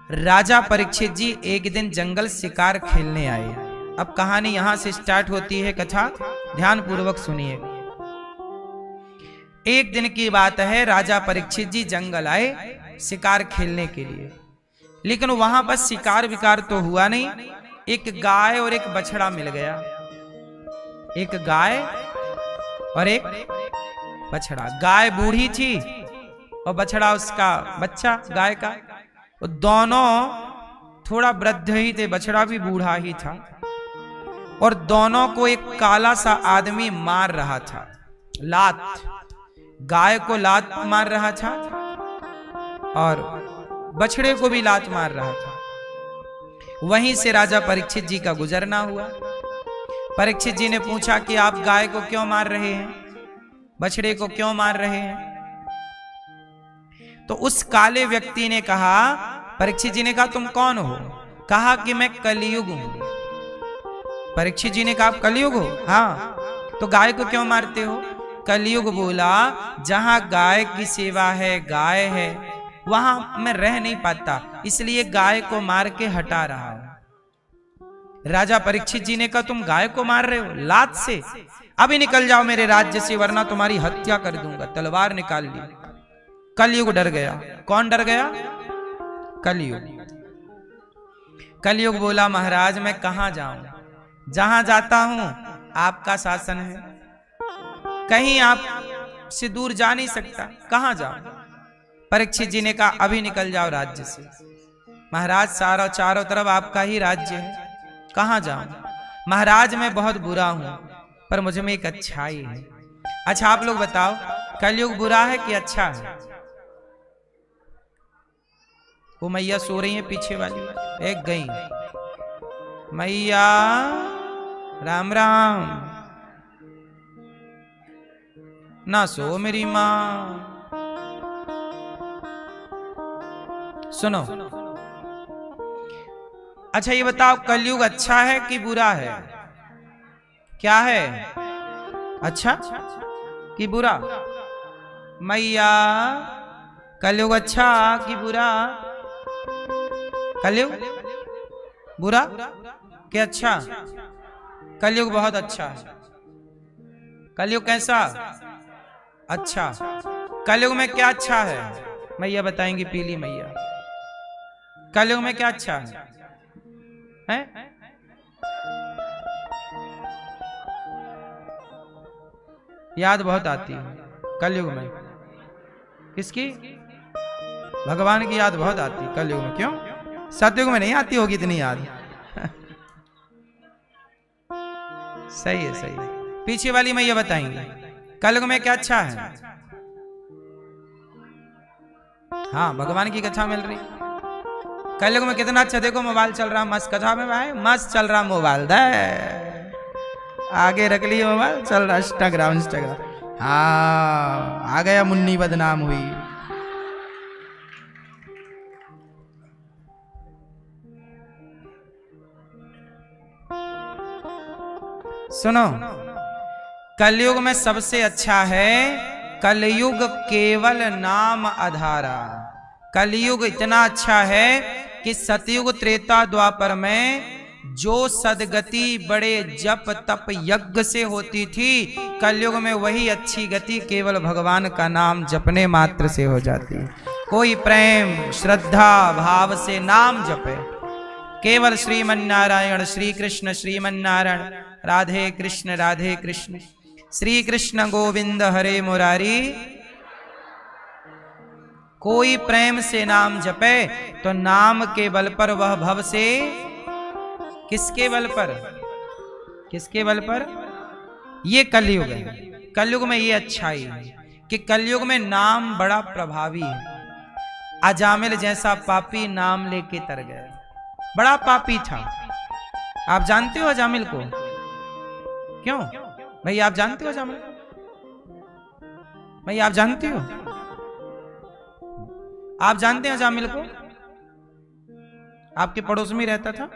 राजा परीक्षित जी एक दिन जंगल शिकार खेलने आए। अब कहानी यहां से स्टार्ट होती है, कथा ध्यान पूर्वक सुनिए। एक दिन की बात है, राजा परीक्षित जी जंगल आए शिकार खेलने के लिए, लेकिन वहां पर शिकार विकार तो हुआ नहीं। एक गाय और एक बछड़ा मिल गया, एक गाय और एक बछड़ा। गाय बूढ़ी थी और बछड़ा उसका बच्चा गाय का। दोनों थोड़ा वृद्ध ही थे, बछड़ा भी बूढ़ा ही था, और दोनों को एक काला सा आदमी मार रहा था, लात, गाय को लात मार रहा था और बछड़े को भी लात मार रहा था। वहीं से राजा परीक्षित जी का गुजरना हुआ। परीक्षित जी ने पूछा कि आप गाय को क्यों मार रहे हैं, बछड़े को क्यों मार रहे हैं? तो उस काले व्यक्ति ने कहा, परीक्षित जी ने कहा तुम कौन हो? कहा कि मैं कलियुग हूं। परीक्षित जी ने कहा आप कलियुग हो? हाँ। तो गाय को क्यों मारते हो? कलियुग बोला जहां गाय की सेवा है, गाय है, वहां मैं रह नहीं पाता, इसलिए गाय को मार के हटा रहा हूं। राजा परीक्षित जी ने कहा तुम गाय को मार रहे हो लात से? अभी निकल जाओ मेरे राज्य से, वरना तुम्हारी हत्या कर दूंगा। तलवार निकाल ली। कलयुग डर गया। कौन डर गया? कलयुग। कलयुग बोला महाराज मैं कहां जाऊं, जहां जाता हूं आपका शासन है, कहीं आप से दूर जा नहीं सकता, कहां जाऊं? परीक्षित जी ने कहा अभी निकल जाओ राज्य से। महाराज सारा चारों तरफ आपका ही राज्य है, कहां जाऊं? महाराज मैं बहुत बुरा हूं, पर मुझ में एक अच्छाई है। अच्छा आप लोग बताओ, कलयुग बुरा है कि अच्छा है? वो मैया सो रही है पीछे वाली, एक गई मैया। राम राम। ना सो मेरी मां। सुनो, अच्छा ये बताओ कलयुग अच्छा है कि बुरा है? क्या है, अच्छा कि बुरा? मैया कलयुग अच्छा कि बुरा? कलयुग बुरा कि अच्छा? कलयुग बहुत अच्छा है। कलयुग कैसा? अच्छा। कलयुग में क्या अच्छा है? मैया बताएंगी, पीली मैया। कलयुग में क्या अच्छा है? याद बहुत आती है कलयुग में। किसकी? भगवान की याद बहुत आती है कलयुग में। क्यों? सतयुग में नहीं आती होगी इतनी याद। सही है, सही है। पीछे वाली मैया बताएंगे कलयुग में क्या अच्छा है। हाँ, भगवान की कथा मिल रही। कलयुग में कितना अच्छा, देखो मोबाइल चल रहा मस्त, कथा में भाई मस्त चल रहा मोबाइल, दे आगे रख लिया मोबाइल, चल रहा इंस्टाग्राम। हाँ, आ गया मुन्नी बदनाम हुई। सुनो, कलयुग में सबसे अच्छा है कलयुग केवल नाम आधारा। कलयुग इतना अच्छा है कि सतयुग त्रेता द्वापर में जो सदगति बड़े जप तप यज्ञ से होती थी, कलयुग में वही अच्छी गति केवल भगवान का नाम जपने मात्र से हो जाती है। कोई प्रेम श्रद्धा भाव से नाम जपे, केवल श्रीमन नारायण श्री कृष्ण श्रीमन नारायण, राधे कृष्ण श्री कृष्ण गोविंद हरे मुरारी। कोई प्रेम से नाम जपे तो नाम के बल पर वह भव से, किसके बल पर? किसके बल पर? ये कलयुग है। कलयुग में ये अच्छाई है कि कलयुग में नाम बड़ा प्रभावी है। अजामिल जैसा पापी नाम लेके तर गया, बड़ा पापी था। आप जानते हो अजामिल को? क्यों भाई, आप जानते हो अजामिल? भाई आप जानते हो? आप जानते हैं अजामिल को? आपके पड़ोस में रहता था।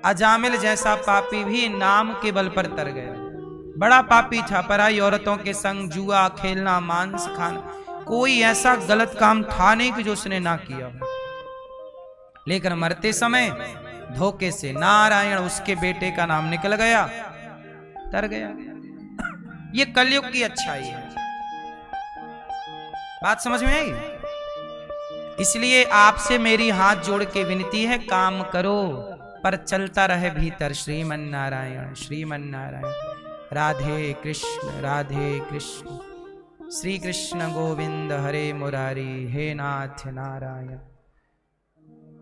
अजामिल जैसा पापी भी नाम के बल पर तर गया। बड़ा पापी था, पराई औरतों के संग जुआ खेलना, मांस खाना, कोई ऐसा गलत काम था नहीं कि जो उसने ना किया। लेकिन मरते समय धोखे से नारायण उसके बेटे का नाम निकल गया, तर गया। ये कलयुग की अच्छाई है। बात समझ में आई? इसलिए आपसे मेरी हाथ जोड़ के विनती है, काम करो पर चलता रहे भीतर श्रीमन नारायण श्रीमन नारायण। राधे कृष्ण श्री कृष्ण गोविंद हरे मुरारी, हे नाथ नारायण।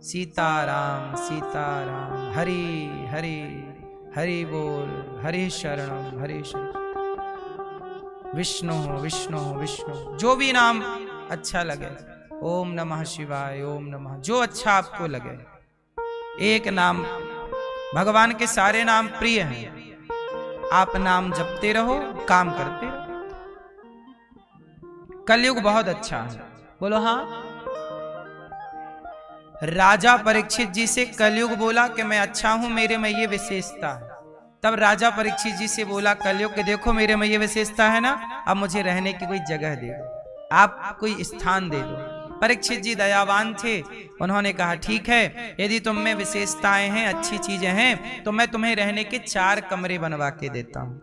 सीताराम हरि हरि हरि बोल, हरि शरणम हरि शरणम। विष्णु विष्णु जो भी नाम अच्छा लगे, ओम नमः शिवाय, ओम नमः, जो अच्छा आपको लगे। एक नाम, भगवान के सारे नाम प्रिय हैं। आप नाम जपते रहो, काम करते रहो। कलयुग बहुत अच्छा है, बोलो हाँ। राजा परीक्षित जी से कलयुग बोला कि मैं अच्छा हूं, मेरे में ये विशेषता है। तब राजा परीक्षित जी से बोला कलयुग के, देखो मेरे में ये विशेषता है ना, अब मुझे रहने की कोई जगह दे दो, आप कोई स्थान दे दो। परीक्षित जी दयावान थे, उन्होंने कहा ठीक है, यदि तुम में विशेषताएं हैं, अच्छी चीजें हैं, तो मैं तुम्हें रहने के 4 कमरे बनवा के देता हूं।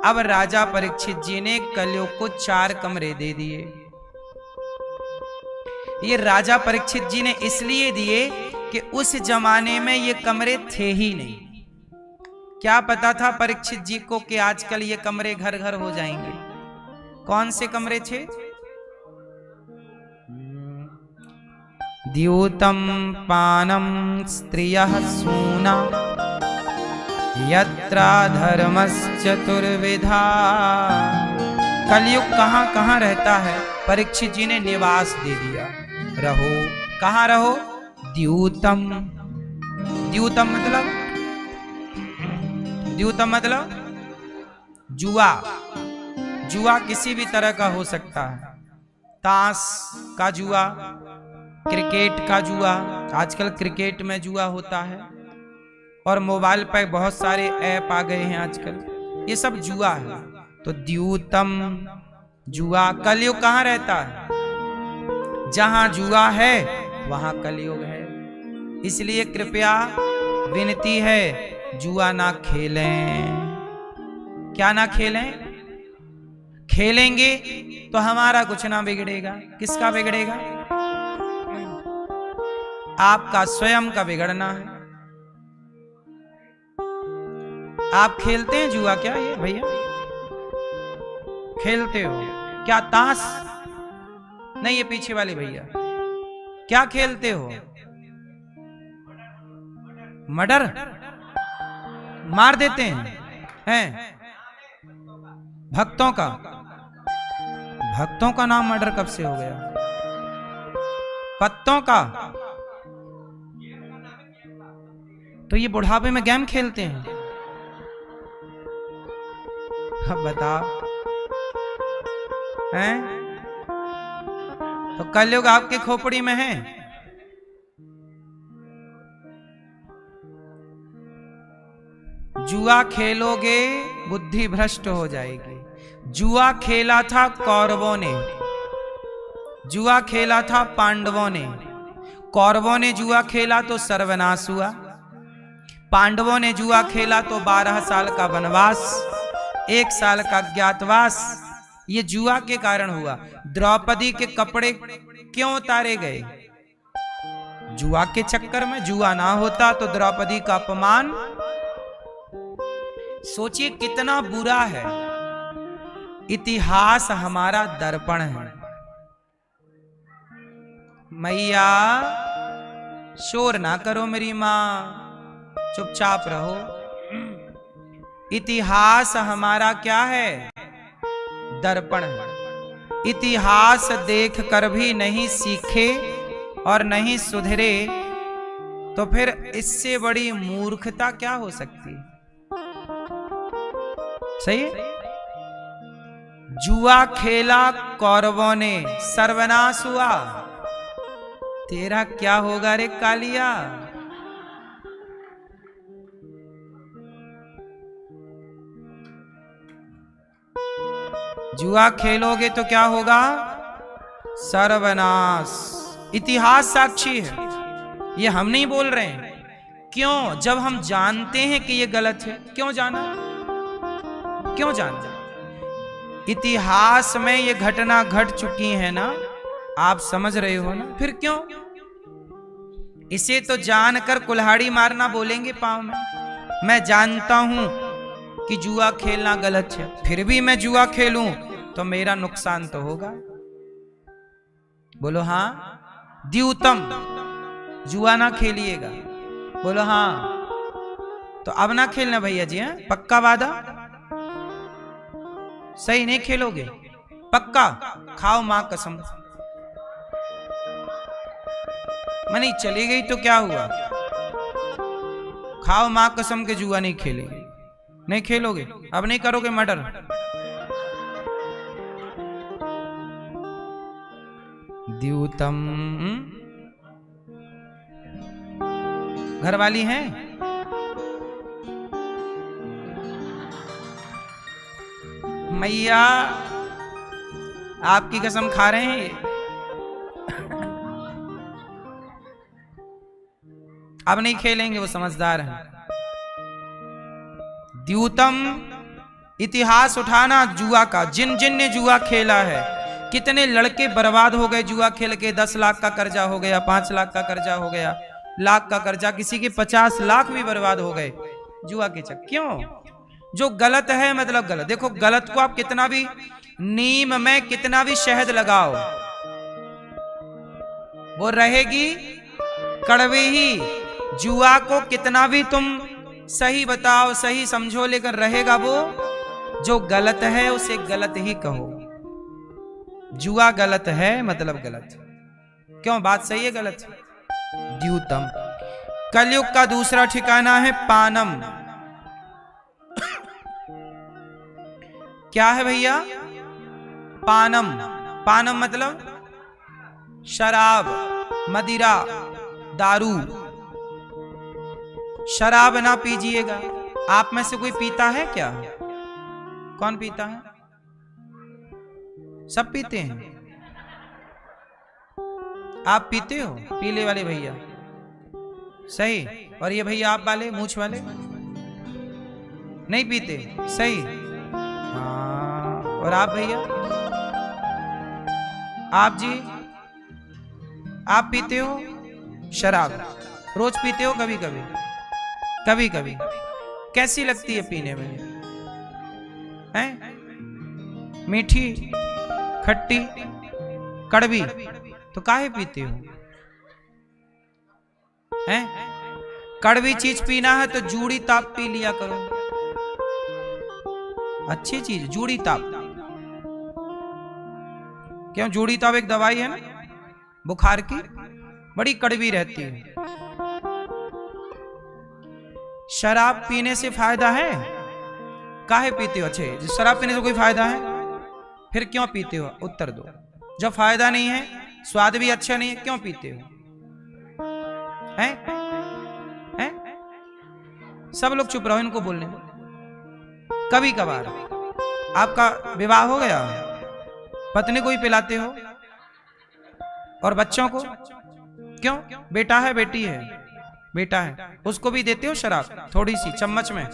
अब राजा परीक्षित जी ने कलयुग को 4 कमरे दे दिए। ये राजा परीक्षित जी ने इसलिए दिए कि उस जमाने में ये कमरे थे ही नहीं। क्या पता था परीक्षित जी को कि आजकल ये कमरे घर घर हो जाएंगे। कौन से कमरे थे? द्यूतम पानम स्त्रियः सूना यत्रा धर्मश्चतुर्विधा। कलयुग कहां कहां रहता है, परीक्षित जी ने निवास दे दिया। रहो, कहां रहो? द्यूतम। द्यूतम मतलब जुआ। जुआ किसी भी तरह का हो सकता है। ताश का जुआ, क्रिकेट का जुआ, आजकल क्रिकेट में जुआ होता है, और मोबाइल पर बहुत सारे ऐप आ गए हैं आजकल, ये सब जुआ है। तो द्यूतम जुआ। कलयुग कहां रहता है? जहां जुआ है वहां कलयुग है। इसलिए कृपया विनती है, जुआ ना खेलें। क्या ना खेलें? खेलेंगे तो हमारा कुछ ना बिगड़ेगा। किसका बिगड़ेगा? आपका स्वयं का बिगड़ना है। आप खेलते हैं जुआ क्या ये भैया? खेलते हो क्या? ताश नहीं, ये पीछे वाले भैया क्या खेलते हो? मर्डर मार देते हैं भक्तों का। भक्तों का नाम मर्डर कब से हो गया? पत्तों का। तो ये बुढ़ापे में गेम खेलते हैं। अब बताओ हैं? तो कलयुग आपके खोपड़ी में है। जुआ खेलोगे बुद्धि भ्रष्ट हो जाएगी। जुआ खेला था कौरवों ने, जुआ खेला था पांडवों ने। कौरवों ने जुआ खेला तो सर्वनाश हुआ, पांडवों ने जुआ खेला तो 12 साल का वनवास, 1 साल का अज्ञातवास। ये जुआ के कारण हुआ। द्रौपदी के कपड़े क्यों उतारे गए? जुआ के चक्कर में। जुआ ना होता तो द्रौपदी का अपमान। सोचिए कितना बुरा है। इतिहास हमारा दर्पण है। मैया शोर ना करो मेरी मां, चुपचाप रहो। इतिहास हमारा क्या है? दर्पण है। इतिहास देख कर भी नहीं सीखे और नहीं सुधरे तो फिर इससे बड़ी मूर्खता क्या हो सकती? सही है? जुआ खेला कौरवों ने, सर्वनाश हुआ। तेरा क्या होगा रे कालिया? जुआ खेलोगे तो क्या होगा? सर्वनाश। इतिहास साक्षी है, ये हम नहीं बोल रहे हैं। क्यों? जब हम जानते हैं कि ये गलत है। क्यों जाना? क्यों जाना? इतिहास में ये घटना घट चुकी है ना, आप समझ रहे हो ना, फिर क्यों? इसे तो जानकर कुल्हाड़ी मारना बोलेंगे पांव में। मैं जानता हूं कि जुआ खेलना गलत है, फिर भी मैं जुआ खेलूं तो मेरा नुकसान तो होगा। बोलो हाँ। द्यूतम, जुआ ना खेलिएगा। बोलो हाँ। तो अब ना खेलना भैया जी, हैं? पक्का वादा? सही नहीं खेलोगे? पक्का? खाओ मां कसम। मनी चली गई तो क्या हुआ? खाओ मां कसम के जुआ नहीं खेलेंगे। नहीं खेलोगे? अब नहीं करोगे मर्डर? द्यूतम। घरवाली हैं? मैया आपकी कसम खा रहे हैं। अब नहीं खेलेंगे, वो समझदार हैं। द्यूतम, इतिहास उठाना जुआ का। जिन जिन ने जुआ खेला है, कितने लड़के बर्बाद हो गए जुआ खेल के। 10 लाख का कर्जा हो गया, 5 लाख का कर्जा हो गया, लाख का कर्जा, किसी के 50 लाख भी बर्बाद हो गए जुआ के चक्कर। क्यों? जो गलत है मतलब गलत। देखो, गलत को आप कितना भी, नीम में कितना भी शहद लगाओ, वो रहेगी कड़वी ही। जुआ को कितना भी तुम सही बताओ, सही समझो, लेकिन रहेगा वो। जो गलत है उसे गलत ही कहो। जुआ गलत है मतलब गलत। क्यों? बात सही है, गलत है। द्यूतम। कलयुग का दूसरा ठिकाना है पानम। क्या है भैया? पानम। पानम मतलब शराब, मदिरा, दारू। शराब ना पीजिएगा। आप में से कोई पीता है क्या? कौन पीता है? सब पीते हैं। आप पीते हो? पीले वाले भैया सही। और ये भैया आप वाले मूछ वाले नहीं पीते? सही। हाँ। और आप भैया? आप जी, आप पीते हो शराब? रोज पीते हो? कभी कभी? कभी कभी। कैसी लगती है पीने में? हैं? मीठी, खट्टी, कड़वी? तो काहे पीते हो? हैं? कड़वी चीज पीना है तो जूड़ी ताप पी लिया करो। अच्छी चीज जूड़ी ताप। क्यों? जूड़ी ताप एक दवाई है ना बुखार की, बड़ी कड़वी रहती है। शराब पीने से फायदा है? काहे पीते हो? अच्छे, शराब पीने से कोई फायदा है? फिर क्यों पीते हो? उत्तर दो। जब फायदा नहीं है, स्वाद भी अच्छा नहीं है, क्यों पीते हो? हैं? हैं? सब लोग चुप रहो, इनको बोलने दो। कभी कभार आपका विवाह हो गया, पत्नी को ही पिलाते हो और बच्चों को? क्यों? बेटा है, बेटी है, बेटा है, उसको भी देते हो शराब? थोड़ी सी चम्मच में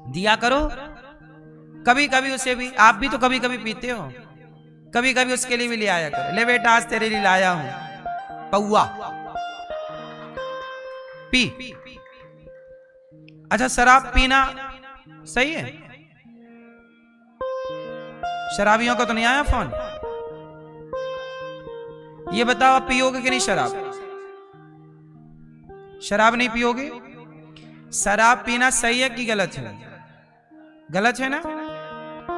दिया करो। कभी कभी उसे भी, आप भी तो कभी कभी पीते हो, कभी कभी उसके लिए भी ले आया करो। ले बेटा, आज तेरे लिए लाया हूं पौआ, पी। अच्छा, शराब पीना सही है? शराबियों का तो नहीं आया फोन? ये बताओ, आप पियोगे कि नहीं शराब? शराब नहीं पियोगे? शराब पीना सही है कि गलत है? गलत है ना?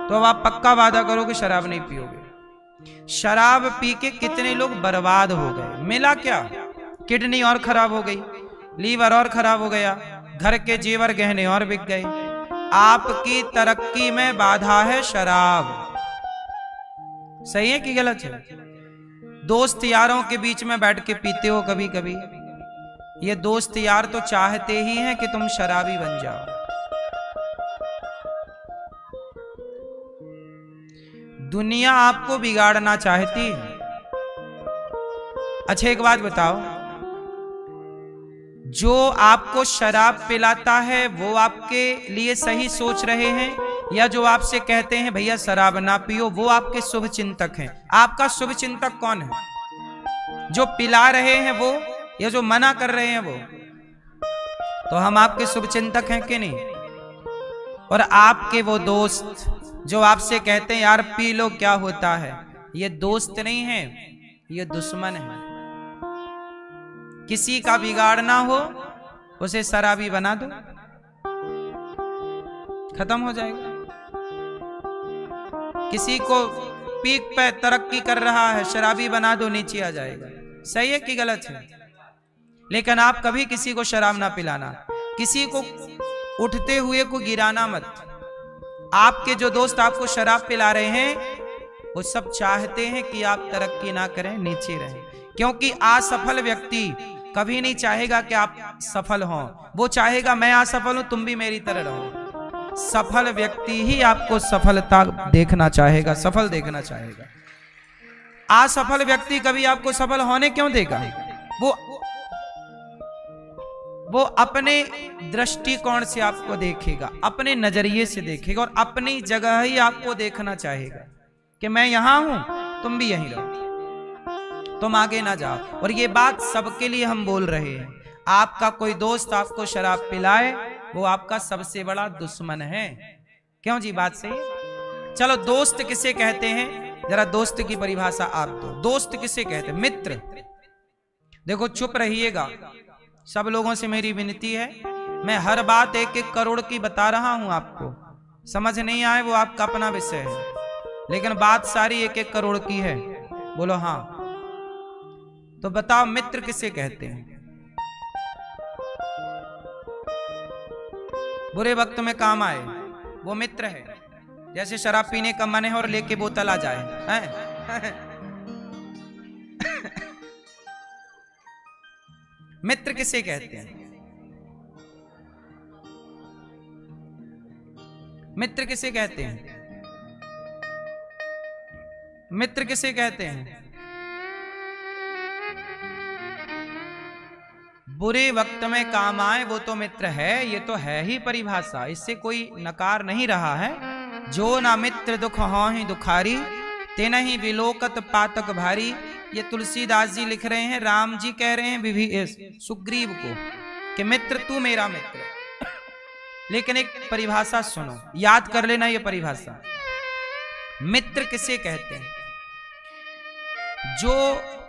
तो अब आप पक्का वादा करो कि शराब नहीं पियोगे। शराब पी के कितने लोग बर्बाद हो गए। मिला क्या? किडनी और खराब हो गई, लीवर और खराब हो गया, घर के जेवर गहने और बिक गए। आपकी तरक्की में बाधा है शराब। सही है कि गलत है? दोस्त यारों के बीच में बैठ के पीते हो कभी कभी। ये दोस्त यार तो चाहते ही हैं कि तुम शराबी बन जाओ। दुनिया आपको बिगाड़ना चाहती है। अच्छा एक बात बताओ, जो आपको शराब पिलाता है वो आपके लिए सही सोच रहे हैं, या जो आपसे कहते हैं भैया शराब ना पियो वो आपके शुभ चिंतक हैं? आपका शुभ चिंतक कौन है? जो पिला रहे हैं वो, या जो मना कर रहे हैं वो? तो हम आपके शुभ चिंतक हैं कि नहीं? और आपके वो दोस्त जो आपसे कहते हैं यार पी लो क्या होता है, ये दोस्त नहीं है, ये दुश्मन है। किसी का बिगाड़ना हो उसे शराबी बना दो, खत्म हो जाएगा। किसी को पीक पे तरक्की कर रहा है, शराबी बना दो, नीचे आ जाएगा। सही है कि गलत है? लेकिन आप कभी किसी को शराब ना पिलाना, किसी को उठते हुए को गिराना मत। आपके जो दोस्त आपको शराब पिला रहे हैं वो सब चाहते हैं कि आप तरक्की ना करें, नीचे रहें, क्योंकि असफल व्यक्ति कभी नहीं चाहेगा कि आप सफल हों। वो चाहेगा मैं असफल हूं, तुम भी मेरी तरह रहो। सफल व्यक्ति ही आपको सफलता देखना चाहेगा, सफल देखना चाहेगा। असफल व्यक्ति कभी आपको सफल होने क्यों देगा? वो अपने दृष्टिकोण से आपको देखेगा, अपने नजरिए से देखेगा, और अपनी जगह ही आपको देखना चाहेगा कि मैं यहां हूं, तुम भी यहीं रहो, तुम आगे ना जाओ। और ये बात सबके लिए हम बोल रहे हैं। आपका कोई दोस्त आपको शराब पिलाए, वो आपका सबसे बड़ा दुश्मन है। क्यों जी? बात सही। चलो दोस्त किसे कहते हैं, जरा दोस्त की परिभाषा आप दो। दोस्त किसे कहते हैं? मित्र। देखो चुप रहिएगा, सब लोगों से मेरी विनती है, मैं हर बात 1-1 करोड़ की बता रहा हूं आपको। समझ नहीं आए वो आपका अपना विषय है, लेकिन बात सारी 1-1 करोड़ की है। बोलो हाँ। तो बताओ मित्र किसे कहते हैं? बुरे वक्त में काम आए वो मित्र है। जैसे शराब पीने का मन है और लेके बोतल आ जाए, हैं? मित्र किसे कहते हैं? मित्र किसे कहते हैं? मित्र किसे कहते हैं? बुरे वक्त में काम आए वो तो मित्र है, ये तो है ही परिभाषा, इससे कोई नकार नहीं रहा है। जो ना मित्र दुख हों ही दुखारी, तेना ही विलोकत पातक भारी। ये तुलसीदास जी लिख रहे हैं, राम जी कह रहे हैं सुग्रीव को कि मित्र तू मेरा मित्र। लेकिन एक परिभाषा सुनो, याद कर लेना ये परिभाषा। मित्र किसे कहते हैं? जो,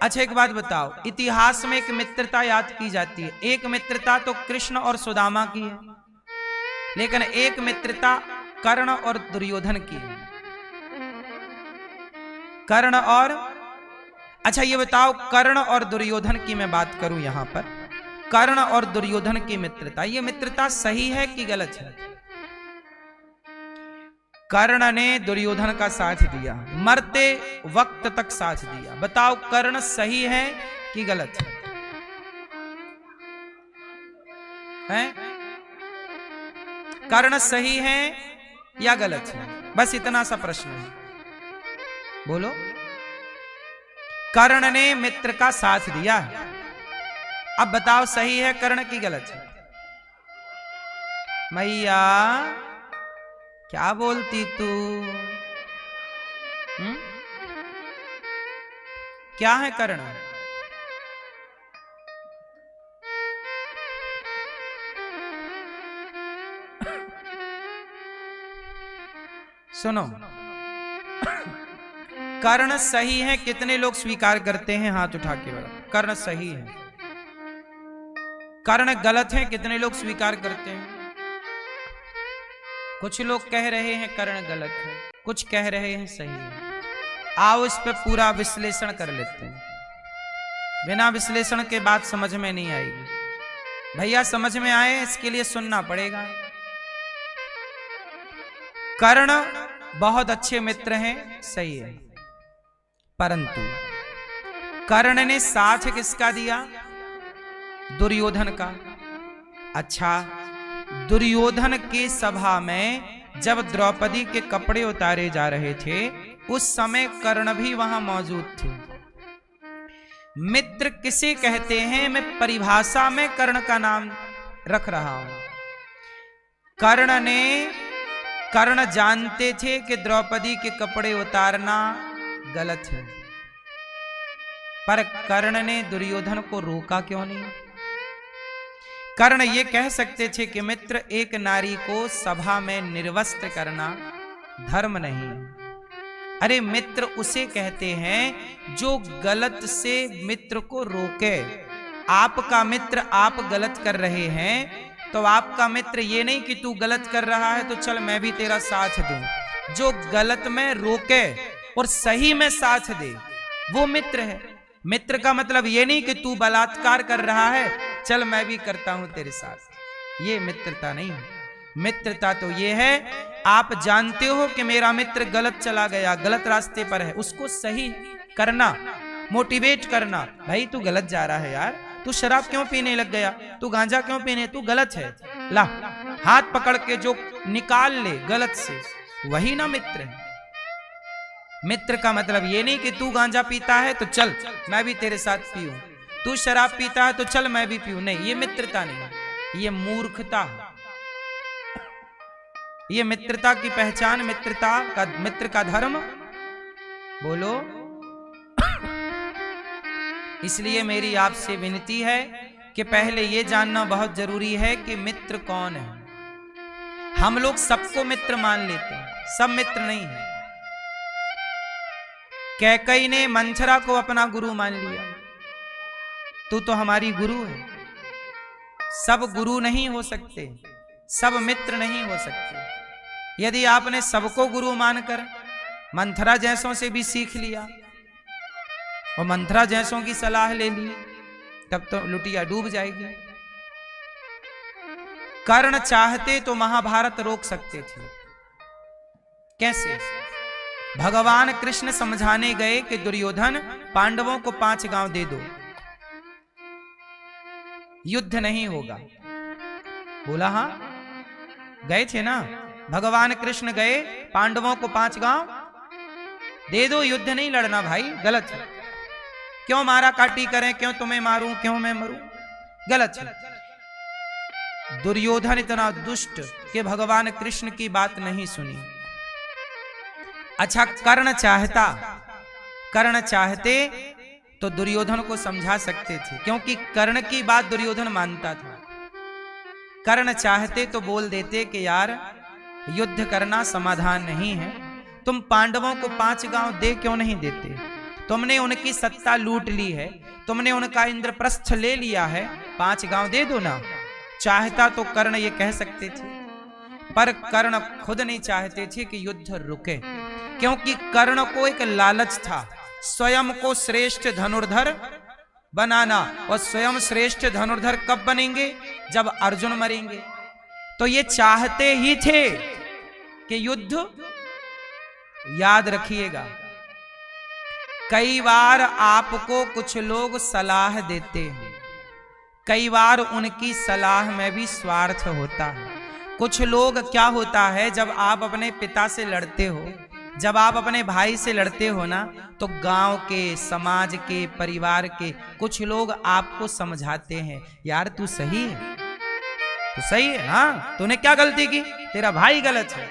अच्छा एक बात बताओ, इतिहास में एक मित्रता याद की जाती है। एक मित्रता तो कृष्ण और सुदामा की है, लेकिन एक मित्रता कर्ण और दुर्योधन की है। कर्ण और, अच्छा ये बताओ, कर्ण और दुर्योधन की मैं बात करूं यहां पर, कर्ण और दुर्योधन की मित्रता, ये मित्रता सही है कि गलत है? कर्ण ने दुर्योधन का साथ दिया, मरते वक्त तक साथ दिया। बताओ कर्ण सही है कि गलत है? हैं? कर्ण सही है या गलत है? बस इतना सा प्रश्न है, बोलो। कर्ण ने मित्र का साथ दिया, अब बताओ सही है कर्ण की गलत है? मैया क्या बोलती तू? क्या है कर्ण? सुनो, कर्ण सही है कितने लोग स्वीकार करते हैं? हाथ उठा के बताओ। कर्ण सही है। कर्ण गलत है कितने लोग स्वीकार करते हैं? कुछ लोग कह रहे हैं कर्ण गलत है, कुछ कह रहे हैं सही है। आओ इस पे पूरा विश्लेषण कर लेते हैं। बिना विश्लेषण के बात समझ में नहीं आएगी। भैया समझ में आए इसके लिए सुनना पड़ेगा। कर्ण बहुत अच्छे मित्र हैं, सही है, परंतु कर्ण ने साथ किसका दिया? दुर्योधन का। अच्छा, दुर्योधन के सभा में जब द्रौपदी के कपड़े उतारे जा रहे थे उस समय कर्ण भी वहां मौजूद थे। मित्र किसे कहते हैं, मैं परिभाषा में कर्ण का नाम रख रहा हूं। कर्ण जानते थे कि द्रौपदी के कपड़े उतारना गलत है, पर कर्ण ने दुर्योधन को रोका क्यों नहीं? कर्ण ये कह सकते थे कि मित्र, एक नारी को सभा में निर्वस्त्र करना धर्म नहीं। अरे मित्र उसे कहते हैं जो गलत से मित्र को रोके। आपका मित्र आप गलत कर रहे हैं तो आपका मित्र ये नहीं कि तू गलत कर रहा है तो चल मैं भी तेरा साथ दूं। जो गलत में रोके और सही में साथ दे वो मित्र है। मित्र का मतलब ये नहीं कि तू बलात्कार कर रहा है चल मैं भी करता हूं तेरे साथ, ये मित्रता नहीं है। मित्रता तो ये है आप जानते हो कि मेरा मित्र गलत चला गया, गलत रास्ते पर है, उसको सही करना, मोटिवेट करना। भाई तू गलत जा रहा है यार, तू शराब क्यों पीने लग गया, तू गांजा क्यों पीने, तू गलत है, ला हाथ पकड़ के जो निकाल ले गलत से, वही ना मित्र है। मित्र का मतलब ये नहीं कि तू गांजा पीता है तो चल मैं भी तेरे साथ पीऊं, तू शराब पीता है तो चल मैं भी पीऊं, नहीं, ये मित्रता नहीं, ये मूर्खता है। ये मित्रता की पहचान, मित्र का धर्म बोलो। इसलिए मेरी आपसे विनती है कि पहले ये जानना बहुत जरूरी है कि मित्र कौन है। हम लोग सबको मित्र मान लेते हैं, सब मित्र नहीं है। कैकई ने मंथरा को अपना गुरु मान लिया, तू तो हमारी गुरु है। सब गुरु नहीं हो सकते, सब मित्र नहीं हो सकते। यदि आपने सबको गुरु मानकर मंथरा जैसों से भी सीख लिया और मंथरा जैसों की सलाह ले ली तब तो लुटिया डूब जाएगी। कर्ण चाहते तो महाभारत रोक सकते थे। कैसे? भगवान कृष्ण समझाने गए कि दुर्योधन पांडवों को 5 गांव दे दो, युद्ध नहीं होगा। बोला हाँ, गए थे ना भगवान कृष्ण, गए पांडवों को 5 गांव दे दो, युद्ध नहीं लड़ना भाई, गलत है। क्यों मारा काटी करें, क्यों तुम्हें मारूं, क्यों मैं मरूं, गलत है। दुर्योधन इतना दुष्ट कि भगवान कृष्ण की बात नहीं सुनी। अच्छा कर्ण चाहते तो दुर्योधन को समझा सकते थे, क्योंकि कर्ण की बात दुर्योधन मानता था। कर्ण चाहते तो बोल देते कि यार युद्ध करना समाधान नहीं है, तुम पांडवों को 5 गांव दे क्यों नहीं देते, तुमने उनकी सत्ता लूट ली है, तुमने उनका इंद्रप्रस्थ ले लिया है, 5 गांव दे दो ना। चाहता तो कर्ण ये कह सकते थे, पर कर्ण खुद नहीं चाहते थे कि युद्ध रुके, क्योंकि कर्ण को एक लालच था स्वयं को श्रेष्ठ धनुर्धर बनाना, और स्वयं श्रेष्ठ धनुर्धर कब बनेंगे, जब अर्जुन मरेंगे। तो ये चाहते ही थे कि युद्ध, याद रखिएगा कई बार आपको कुछ लोग सलाह देते हैं, कई बार उनकी सलाह में भी स्वार्थ होता है। कुछ लोग क्या होता है, जब आप अपने पिता से लड़ते हो, जब आप अपने भाई से लड़ते हो ना, तो गांव के, समाज के, परिवार के कुछ लोग आपको समझाते हैं यार तू सही है, तू सही है, हाँ तूने क्या गलती की, तेरा भाई गलत है।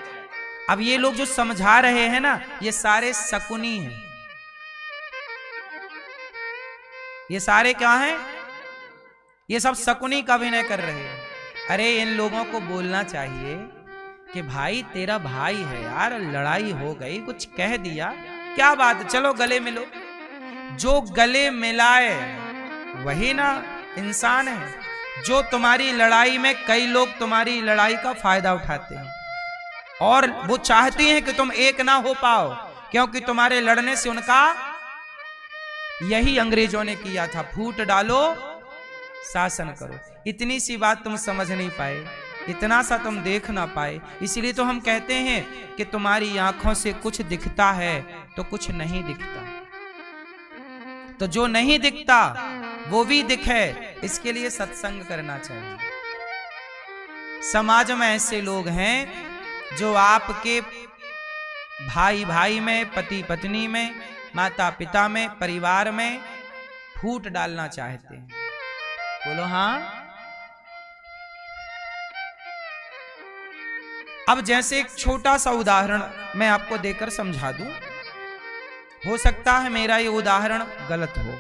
अब ये लोग जो समझा रहे हैं ना, ये सारे शकुनी हैं, ये सारे क्या हैं, ये सब शकुनी का अभिनय कर रहे हैं। अरे इन लोगों को बोलना चाहिए कि भाई तेरा भाई है यार, लड़ाई हो गई, कुछ कह दिया, क्या बात, चलो गले मिलो। जो गले मिलाए वही ना इंसान है। जो तुम्हारी लड़ाई में, कई लोग तुम्हारी लड़ाई का फायदा उठाते हैं और वो चाहती हैं कि तुम एक ना हो पाओ, क्योंकि तुम्हारे लड़ने से उनका, यही अंग्रेजों ने किया था, फूट डालो शासन करो। इतनी सी बात तुम समझ नहीं पाए, इतना सा तुम देख ना पाए, इसीलिए तो हम कहते हैं कि तुम्हारी आंखों से कुछ दिखता है तो कुछ नहीं दिखता। तो जो नहीं दिखता वो भी दिखे, इसके लिए सत्संग करना चाहिए। समाज में ऐसे लोग हैं जो आपके भाई भाई में, पति पत्नी में, माता पिता में, परिवार में फूट डालना चाहते हैं। बोलो हाँ। अब जैसे एक छोटा सा उदाहरण मैं आपको देकर समझा दूं। हो सकता है मेरा ये उदाहरण गलत हो,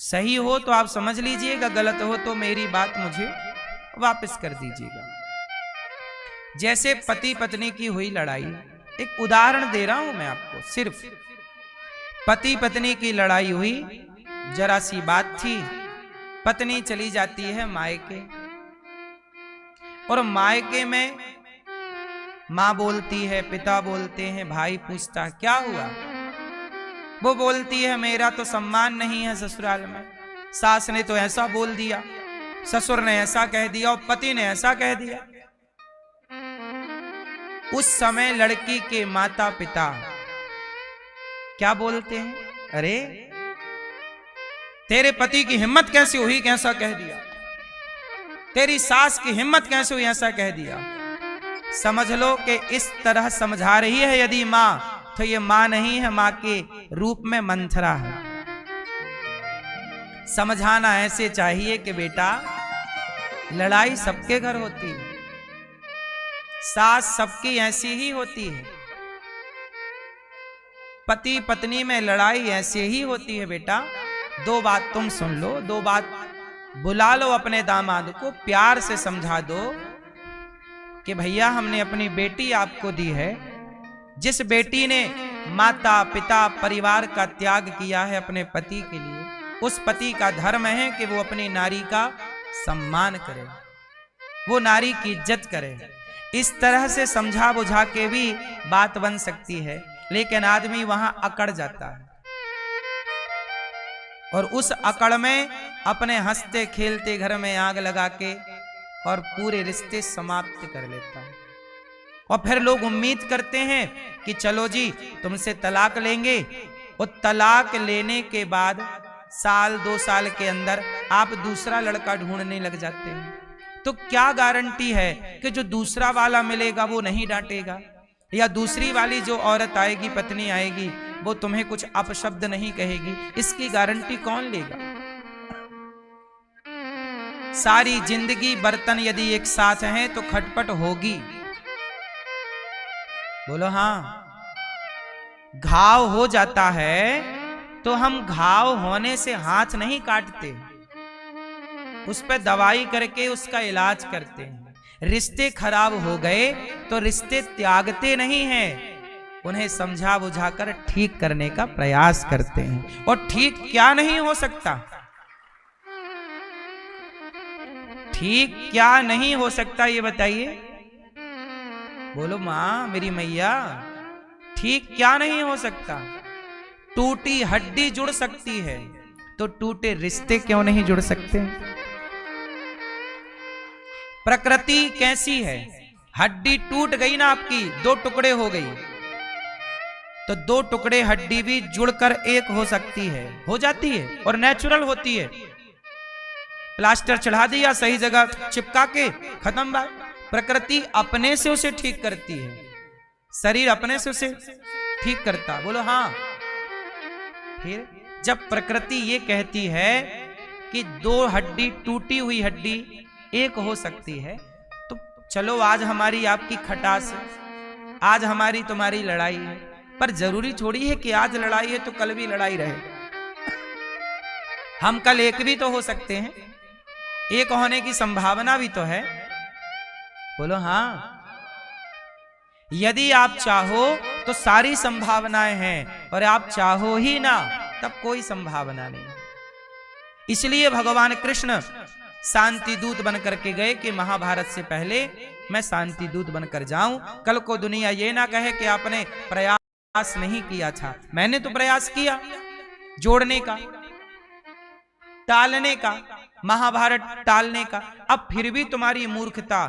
सही हो तो आप समझ लीजिएगा, गलत हो तो मेरी बात मुझे वापस कर दीजिएगा। जैसे पति पत्नी की हुई लड़ाई, एक उदाहरण दे रहा हूं मैं आपको, सिर्फ पति पत्नी की लड़ाई हुई, जरा सी बात थी, पत्नी चली जाती है मायके, और मायके में माँ बोलती है, पिता बोलते हैं, भाई पूछता क्या हुआ, वो बोलती है मेरा तो सम्मान नहीं है ससुराल में, सास ने तो ऐसा बोल दिया, ससुर ने ऐसा कह दिया और पति ने ऐसा कह दिया। उस समय लड़की के माता पिता क्या बोलते हैं, अरे तेरे पति की हिम्मत कैसे हुई कि ऐसा कह दिया, तेरी सास की हिम्मत कैसे हुई ऐसा कह दिया। समझ लो कि इस तरह समझा रही है यदि मां, तो ये मां नहीं है, मां के रूप में मंथरा है। समझाना ऐसे चाहिए कि बेटा लड़ाई सबके घर होती है, सास सबकी ऐसी ही होती है, पति पत्नी में लड़ाई ऐसे ही होती है बेटा। दो बात तुम सुन लो, दो बात बुला लो अपने दामाद को, प्यार से समझा दो कि भैया हमने अपनी बेटी आपको दी है, जिस बेटी ने माता पिता परिवार का त्याग किया है अपने पति के लिए, उस पति का धर्म है कि वो अपनी नारी का सम्मान करे, वो नारी की इज्जत करे। इस तरह से समझा बुझा के भी बात बन सकती है, लेकिन आदमी वहां अकड़ जाता है और उस अकड़ में अपने हंसते खेलते घर में आग लगा के और पूरे रिश्ते समाप्त कर लेता है। और फिर लोग उम्मीद करते हैं कि चलो जी तुमसे तलाक लेंगे, और तलाक लेने के बाद साल 2 साल के अंदर आप दूसरा लड़का ढूंढने लग जाते हैं। तो क्या गारंटी है कि जो दूसरा वाला मिलेगा वो नहीं डांटेगा, या दूसरी वाली जो औरत आएगी, पत्नी आएगी, वो तुम्हें कुछ अपशब्द नहीं कहेगी? इसकी गारंटी कौन लेगा? सारी जिंदगी बर्तन यदि एक साथ हैं तो खटपट होगी। बोलो हाँ। घाव हो जाता है तो हम घाव होने से हाथ नहीं काटते, उस पर दवाई करके उसका इलाज करते हैं। रिश्ते खराब हो गए तो रिश्ते त्यागते नहीं हैं, उन्हें समझा बुझाकर ठीक करने का प्रयास करते हैं। और ठीक क्या नहीं हो सकता, ठीक क्या नहीं हो सकता ये बताइए? बोलो मां मेरी मैया, ठीक क्या नहीं हो सकता? टूटी हड्डी जुड़ सकती है तो टूटे रिश्ते क्यों नहीं जुड़ सकते? प्रकृति कैसी है, हड्डी टूट गई ना आपकी, 2 टुकड़े हो गई, तो 2 टुकड़े हड्डी भी जुड़कर एक हो सकती है, हो जाती है और नेचुरल होती है। प्लास्टर चढ़ा दिया सही जगह चिपका के, खत्म बात। प्रकृति अपने से उसे ठीक करती है, शरीर अपने से उसे ठीक करता। बोलो हाँ। फिर जब प्रकृति ये कहती है कि 2 हड्डी, टूटी हुई हड्डी एक हो सकती है, तो चलो आज हमारी आपकी खटास है, आज हमारी तुम्हारी लड़ाई है, पर जरूरी थोड़ी है कि आज लड़ाई है तो कल भी लड़ाई रहे। हम कल एक भी तो हो सकते हैं, एक होने की संभावना भी तो है। बोलो हाँ। यदि आप चाहो तो सारी संभावनाएं हैं, और आप चाहो ही ना तब कोई संभावना नहीं। इसलिए भगवान कृष्ण शांति दूत बनकर के गए कि महाभारत से पहले मैं शांति दूत बनकर जाऊं, कल को दुनिया ये ना कहे कि आपने प्रयास नहीं किया था। मैंने तो प्रयास किया जोड़ने का, टालने का, महाभारत टालने का। अब फिर भी तुम्हारी मूर्खता,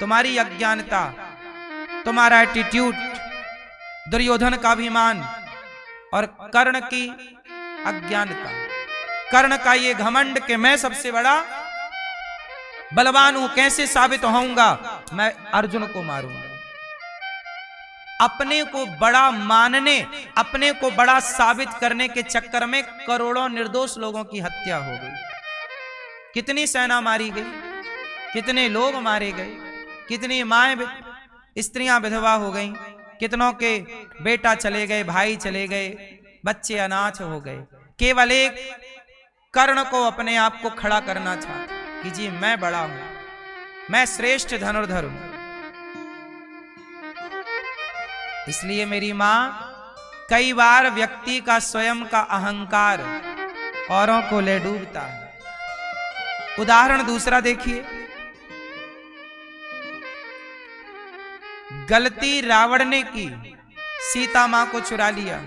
तुम्हारी अज्ञानता, तुम्हारा एटीट्यूड, दुर्योधन का अभिमान और कर्ण की अज्ञानता, कर्ण का ये घमंड कि मैं सबसे बड़ा बलवान हूं, कैसे साबित होऊंगा? मैं अर्जुन को मारूंगा। अपने को बड़ा मानने, अपने को बड़ा साबित करने के चक्कर में करोड़ों निर्दोष लोगों की हत्या हो गई। कितनी सेना मारी गई, कितने लोग मारे गए, कितनी माएं स्त्रियां विधवा हो गईं, कितनों के बेटा चले गए, भाई चले गए, बच्चे अनाथ हो गए। केवल एक कर्ण को अपने आप को खड़ा करना चाहता कि जी मैं बड़ा हूं, मैं श्रेष्ठ धनुर्धर हूं। इसलिए मेरी मां, कई बार व्यक्ति का स्वयं का अहंकार औरों को ले डूबता है। उदाहरण दूसरा देखिए, गलती रावण ने की, सीता मां को चुरा लिया।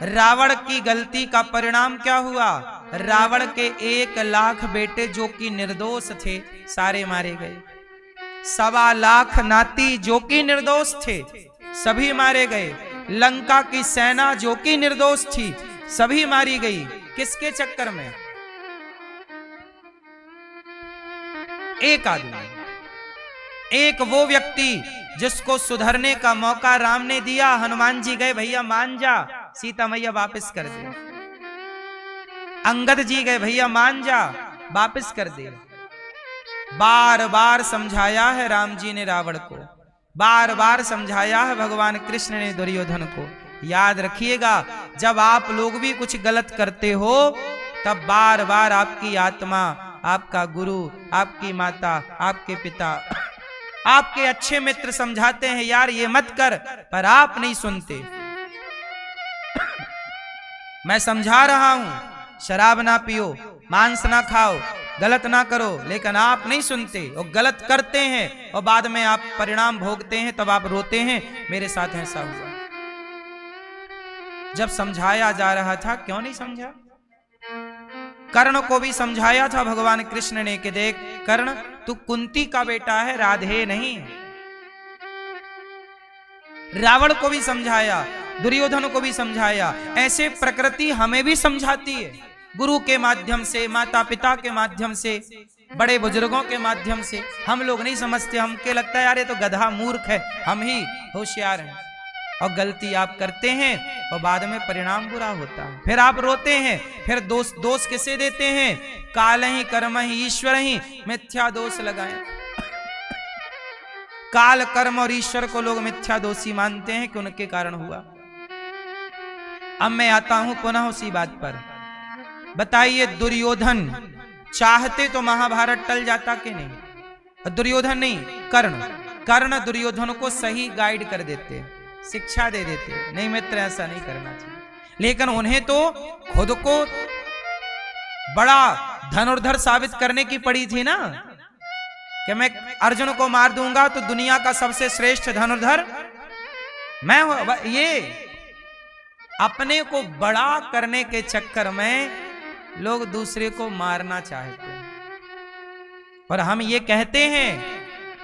रावण की गलती का परिणाम क्या हुआ? रावण के 1,00,000 बेटे जो कि निर्दोष थे सारे मारे गए। 1,25,00,000 नाती जो कि निर्दोष थे सभी मारे गए। लंका की सेना जो कि निर्दोष थी सभी मारी गई। किसके चक्कर में? एक आदमी, एक वो व्यक्ति जिसको सुधरने का मौका राम ने दिया। हनुमान जी गए, भैया मान जा, सीता मैया वापस कर दे। अंगद जी गए, भैया मान जा, वापस कर दे। बार बार समझाया है राम जी ने रावण को, बार बार समझाया है भगवान कृष्ण ने दुर्योधन को। याद रखिएगा, जब आप लोग भी कुछ गलत करते हो तब बार बार आपकी आत्मा, आपका गुरु, आपकी माता, आपके पिता, आपके अच्छे मित्र समझाते हैं यार ये मत कर, पर आप नहीं सुनते। मैं समझा रहा हूं शराब ना पियो, मांस ना खाओ, गलत ना करो, लेकिन आप नहीं सुनते और गलत करते हैं और बाद में आप परिणाम भोगते हैं, तब आप रोते हैं मेरे साथ ऐसा हुआ। जब समझाया जा रहा था क्यों नहीं समझा? कर्ण को भी समझाया था भगवान कृष्ण ने कि देख कर्ण, तू कुंती का बेटा है, राधे नहीं। रावण को भी समझाया, दुर्योधन को भी समझाया। ऐसे प्रकृति हमें भी समझाती है, गुरु के माध्यम से, माता पिता के माध्यम से, बड़े बुजुर्गों के माध्यम से। हम लोग नहीं समझते, हमके लगता है यार ये तो गधा मूर्ख है, हम ही होशियार हैं। और गलती आप करते हैं और बाद में परिणाम बुरा होता है, फिर आप रोते हैं। फिर दोष किसे देते हैं? काल ही कर्म ही ईश्वर ही, मिथ्या दोष लगाए। काल, कर्म और ईश्वर को लोग मिथ्या दोषी मानते हैं कि उनके कारण हुआ। अब मैं आता हूं पुनः उसी बात पर। बताइए, दुर्योधन चाहते तो महाभारत टल जाता कि नहीं? दुर्योधन नहीं, कर्ण दुर्योधन को सही गाइड कर देते, शिक्षा दे देते, नहीं मित्र ऐसा नहीं करना चाहिए। लेकिन उन्हें तो खुद को बड़ा धनुर्धर साबित करने की पड़ी थी ना, कि मैं अर्जुन को मार दूंगा तो दुनिया का सबसे श्रेष्ठ धनुर्धर मैं हूं। ये अपने को बड़ा करने के चक्कर में लोग दूसरे को मारना चाहते हैं। और हम ये कहते हैं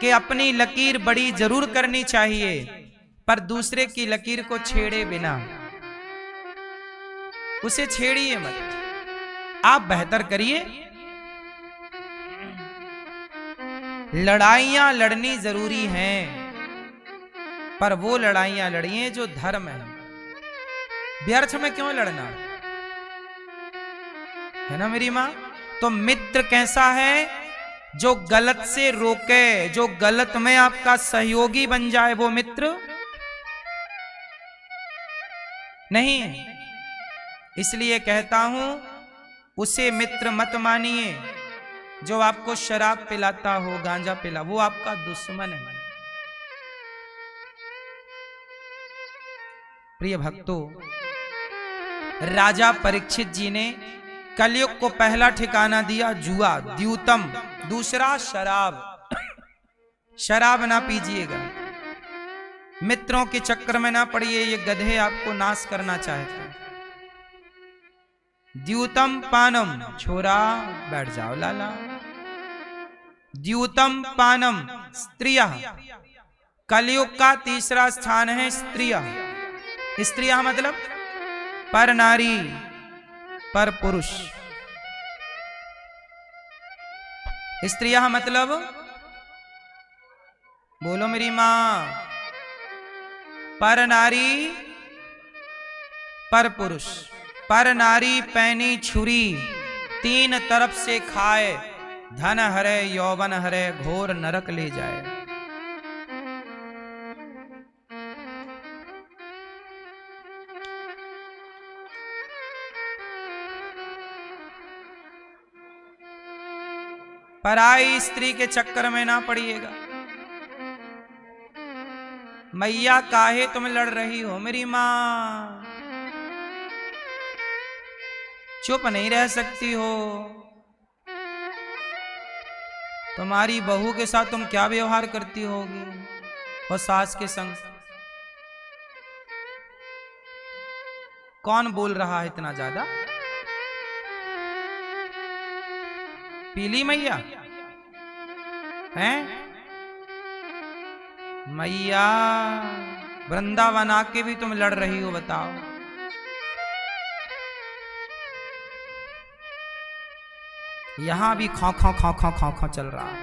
कि अपनी लकीर बड़ी जरूर करनी चाहिए, पर दूसरे की लकीर को छेड़े बिना, उसे छेड़िए मत, आप बेहतर करिए। लड़ाइयां लड़नी जरूरी हैं, पर वो लड़ाइयां लड़िए जो धर्म है। व्यर्थ में क्यों लड़ना है ना मेरी मां? तो मित्र कैसा है? जो गलत से रोके, जो गलत में आपका सहयोगी बन जाए, वो मित्र नहीं। इसलिए कहता हूं उसे मित्र मत मानिए जो आपको शराब पिलाता हो, गांजा पिला, वो आपका दुश्मन है। प्रिय भक्तों, राजा परीक्षित जी ने कलयुग को पहला ठिकाना दिया जुआ, द्यूतम, दूसरा शराब। शराब ना पीजिएगा, मित्रों के चक्कर में ना पड़िए, ये गधे आपको नाश करना चाहते हैं। द्यूतम पानम, छोरा बैठ जाओ लाला। द्यूतम पानम, स्त्रियः, कलयुग का तीसरा स्थान है स्त्रियः। स्त्रियः मतलब पर नारी, पर पुरुष। स्त्रियः मतलब बोलो मेरी मां। पर नारी पर पुरुष, पर नारी पैनी छुरी, तीन तरफ से खाए, धन हरे यौवन हरे, घोर नरक ले जाए। पराई स्त्री के चक्कर में ना पड़िएगा। मैया काहे तुम लड़ रही हो मेरी मां? चुप नहीं रह सकती हो? तुम्हारी बहू के साथ तुम क्या व्यवहार करती होगी और सास के संग? कौन बोल रहा है इतना ज्यादा? पीली मैया हैं? मैया वृंदावन आके भी तुम लड़ रही हो, बताओ। यहां भी खौ खौ खौ खौ खौ खौ चल रहा है।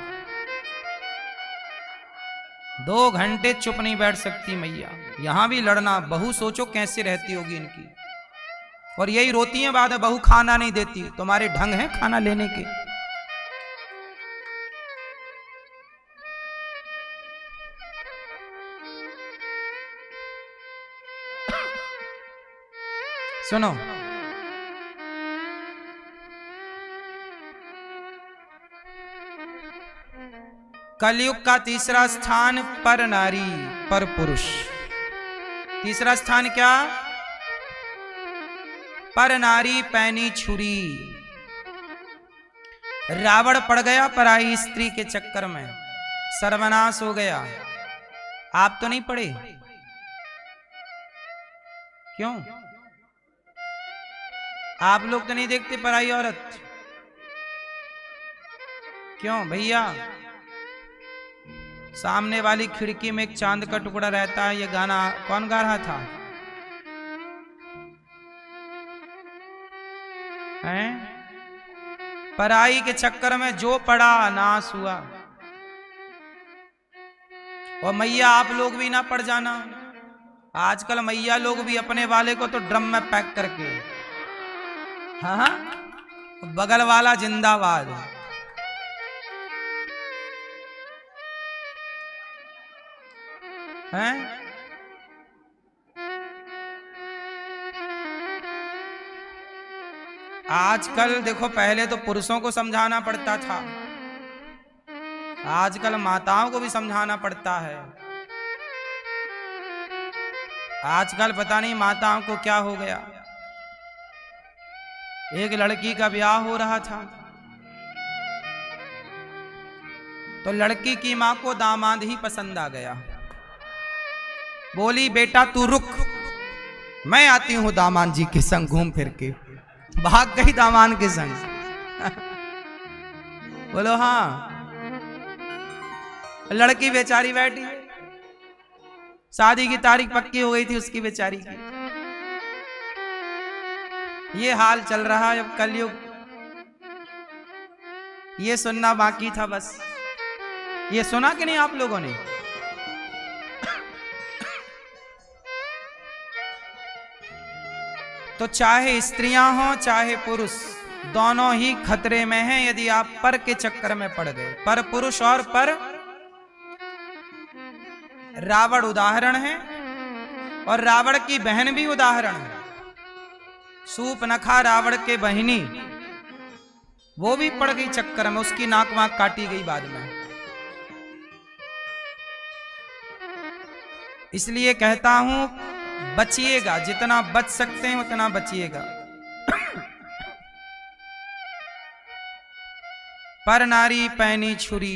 2 घंटे चुप नहीं बैठ सकती मैया, यहां भी लड़ना। बहू सोचो कैसे रहती होगी इनकी। और यही रोती है बाद में, बहू खाना नहीं देती। तुम्हारे ढंग है खाना लेने के? सुनो, कलयुग का तीसरा स्थान पर नारी पर पुरुष। तीसरा स्थान क्या? पर नारी पैनी छुरी। रावण पड़ गया पराई स्त्री के चक्कर में, सर्वनाश हो गया। आप तो नहीं पड़े? क्यों? आप लोग तो नहीं देखते पराई औरत? क्यों भैया? सामने वाली खिड़की में एक चांद का टुकड़ा रहता है। ये गाना कौन गा रहा था? हैं? पराई के चक्कर में जो पड़ा नाश हुआ। और मैया आप लोग भी ना पड़ जाना। आजकल मैया लोग भी अपने वाले को तो ड्रम में पैक करके, हाँ, बगल वाला जिंदाबाद। हैं? आजकल देखो, पहले तो पुरुषों को समझाना पड़ता था, आजकल माताओं को भी समझाना पड़ता है। आजकल पता नहीं माताओं को क्या हो गया। एक लड़की का ब्याह हो रहा था, तो लड़की की मां को दामाद ही पसंद आ गया। बोली, बेटा तू रुक, मैं आती हूं दामाद जी के संग घूम फिर के। भाग गई दामाद के संग। बोलो हाँ। लड़की बेचारी बैठी, शादी की तारीख पक्की हो गई थी उसकी बेचारी की। ये हाल चल रहा है अब कलयुग। ये सुनना बाकी था बस। ये सुना कि नहीं आप लोगों ने? तो चाहे स्त्रियां हों चाहे पुरुष, दोनों ही खतरे में हैं यदि आप पर के चक्कर में पड़ गए। पर पुरुष और पर रावण उदाहरण है, और रावण की बहन भी उदाहरण है। सूपनखा रावण के बहिनी, वो भी पड़ गई चक्कर में, उसकी नाक वाक काटी गई बाद में। इसलिए कहता हूं, बचिएगा, जितना बच सकते हैं उतना बचिएगा। पर नारी पैनी छुरी।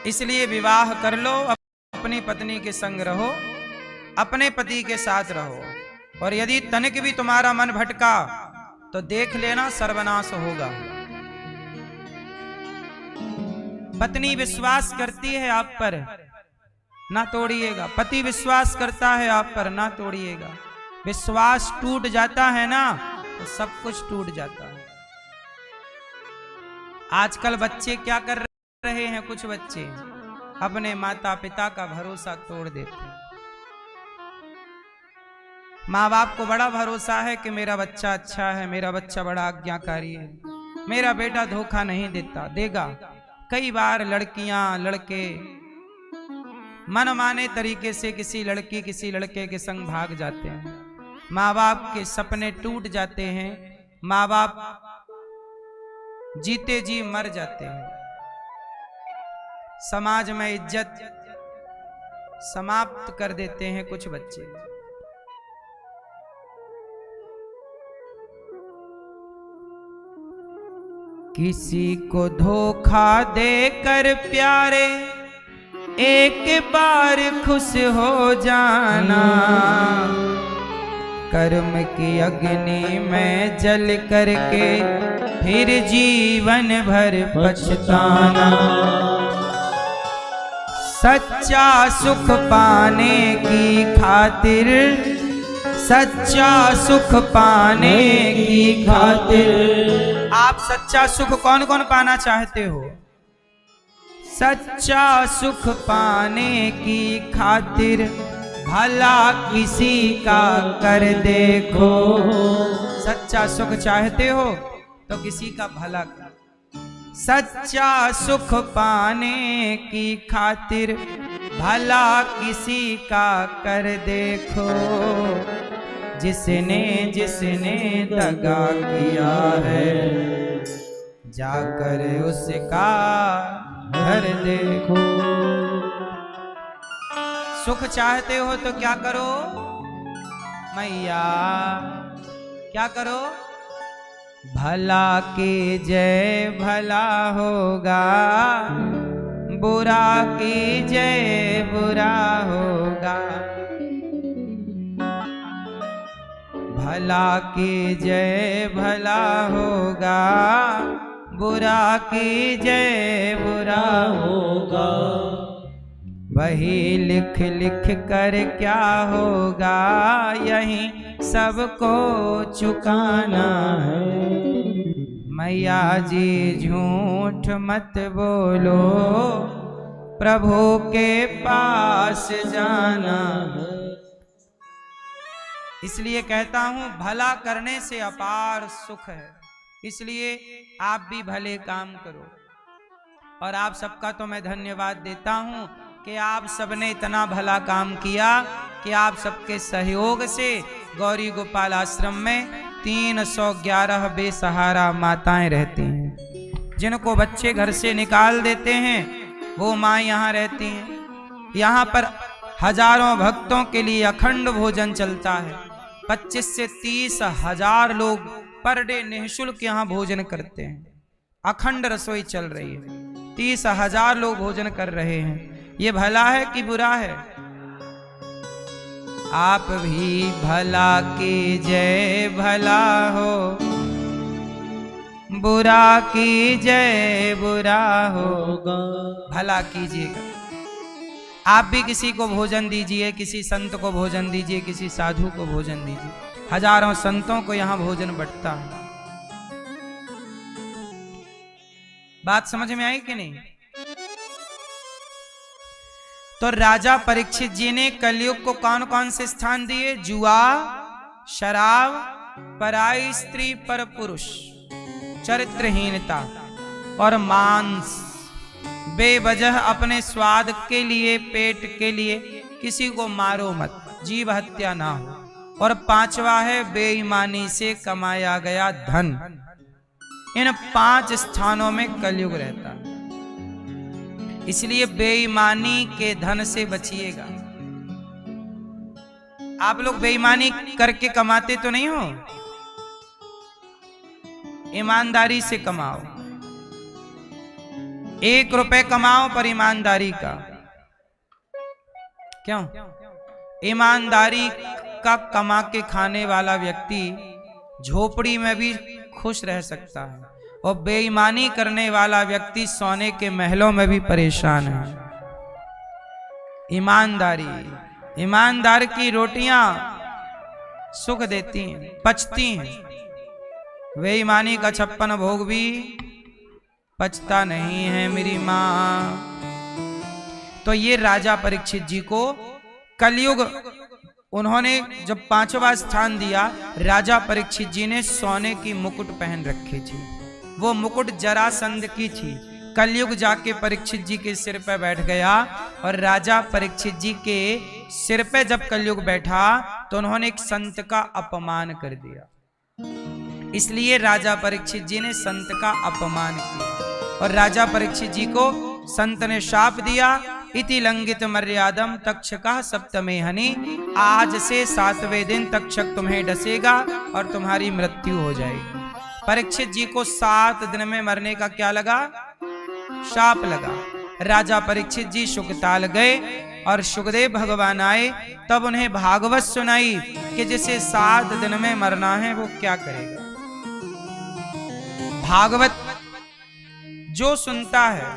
इसलिए विवाह कर लो, अपनी पत्नी के संग रहो, अपने पति के साथ रहो। और यदि तनिक भी तुम्हारा मन भटका तो देख लेना सर्वनाश होगा। पत्नी विश्वास करती है आप पर, ना तोड़िएगा। पति विश्वास करता है आप पर, ना तोड़िएगा। विश्वास टूट जाता है ना तो सब कुछ टूट जाता है। आजकल बच्चे क्या कर रहे हैं कुछ बच्चे अपने माता पिता का भरोसा तोड़ देते हैं। माँ बाप को बड़ा भरोसा है कि मेरा बच्चा अच्छा है, मेरा बच्चा बड़ा आज्ञाकारी है, मेरा बेटा धोखा नहीं देगा। कई बार लड़कियां लड़के मनमाने तरीके से किसी लड़की किसी लड़के के संग भाग जाते हैं। माँ बाप के सपने टूट जाते हैं, माँ बाप जीते जी मर जाते हैं। समाज में इज्जत समाप्त कर देते हैं कुछ बच्चे। किसी को धोखा देकर प्यारे एक बार खुश हो जाना, कर्म की अग्नि में जल करके फिर जीवन भर पछताना। सच्चा सुख पाने की खातिर, सच्चा सुख पाने की खातिर। आप सच्चा सुख कौन कौन पाना चाहते हो? सच्चा सुख पाने की खातिर भला किसी का कर देखो। सच्चा सुख चाहते हो तो किसी का भला कर। सच्चा सुख पाने की खातिर भला किसी का कर देखो। जिसने जिसने दगा किया है जाकर उसका घर देखो। सुख चाहते हो तो क्या करो मैया, क्या करो? भला की जय भला होगा, बुरा की जय बुरा होगा। भला की जय भला होगा, बुरा की जय बुरा होगा। वही लिख लिख कर क्या होगा, यही सबको चुकाना है। मैया जी झूठ मत बोलो, प्रभु के पास जाना है। इसलिए कहता हूं भला करने से अपार सुख है। इसलिए आप भी भले काम करो। और आप सबका तो मैं धन्यवाद देता हूं कि आप सबने इतना भला काम किया कि आप सबके सहयोग से गौरी गोपाल आश्रम में 311 बेसहारा माताएं रहती हैं। जिनको बच्चे घर से निकाल देते हैं वो माँ यहाँ रहती हैं। यहाँ पर हजारों भक्तों के लिए अखंड भोजन चलता है। 25 से 30 हजार लोग पर डे निःशुल्क यहाँ भोजन करते हैं। अखंड रसोई चल रही है, 30 हजार लोग भोजन कर रहे हैं। ये भला है कि बुरा है? आप भी भला कीजिए भला हो, बुरा कीजिए बुरा होगा। भला कीजिएगा। आप भी किसी को भोजन दीजिए, किसी संत को भोजन दीजिए, किसी साधु को भोजन दीजिए। हजारों संतों को यहाँ भोजन बंटता है। बात समझ में आई कि नहीं? तो राजा परीक्षित जी ने कलयुग को कौन कौन से स्थान दिए? जुआ, शराब, पराई स्त्री पर पुरुष, चरित्रहीनता और मांस। बेवजह अपने स्वाद के लिए, पेट के लिए किसी को मारो मत, जीव हत्या ना हो। और 5वां है बेईमानी से कमाया गया धन। इन 5 स्थानों में कलयुग रहता है। इसलिए बेईमानी के धन से बचिएगा। आप लोग बेईमानी करके कमाते तो नहीं हो? ईमानदारी से कमाओ। 1 रुपए कमाओ पर ईमानदारी का। क्यों? ईमानदारी का कमा के खाने वाला व्यक्ति झोपड़ी में भी खुश रह सकता है, और बेईमानी करने वाला व्यक्ति सोने के महलों में भी परेशान है। ईमानदारी, ईमानदार की रोटियां सुख देती हैं, पचती हैं। बेईमानी का 56 भोग भी पचता नहीं है मेरी माँ। तो ये राजा परीक्षित जी को कलयुग, उन्होंने जब 5वां स्थान दिया, राजा परीक्षित जी ने सोने की मुकुट पहन रखी थी। वो मुकुट जरासंध की थी। कलयुग जाके परीक्षित जी के सिर पे बैठ गया, और राजा परीक्षित जी के सिर पे जब कलयुग बैठा तो उन्होंने एक संत का अपमान कर दिया। इसलिए राजा परीक्षित जी ने संत का अपमान किया, और राजा परीक्षित जी को संत ने शाप दिया, इति लंघित मर्यादम तक्षकः सप्तमे हनि। आज से 7वें दिन तक्षक तुम्हें डसेगा और तुम्हारी मृत्यु हो जाएगी। परीक्षित जी को 7 दिन में मरने का क्या लगा? शाप लगा। राजा परीक्षित जी शुकताल गए और सुखदेव भगवान आए, तब उन्हें भागवत सुनाई कि जिसे 7 दिन में मरना है वो क्या करेगा। भागवत जो सुनता है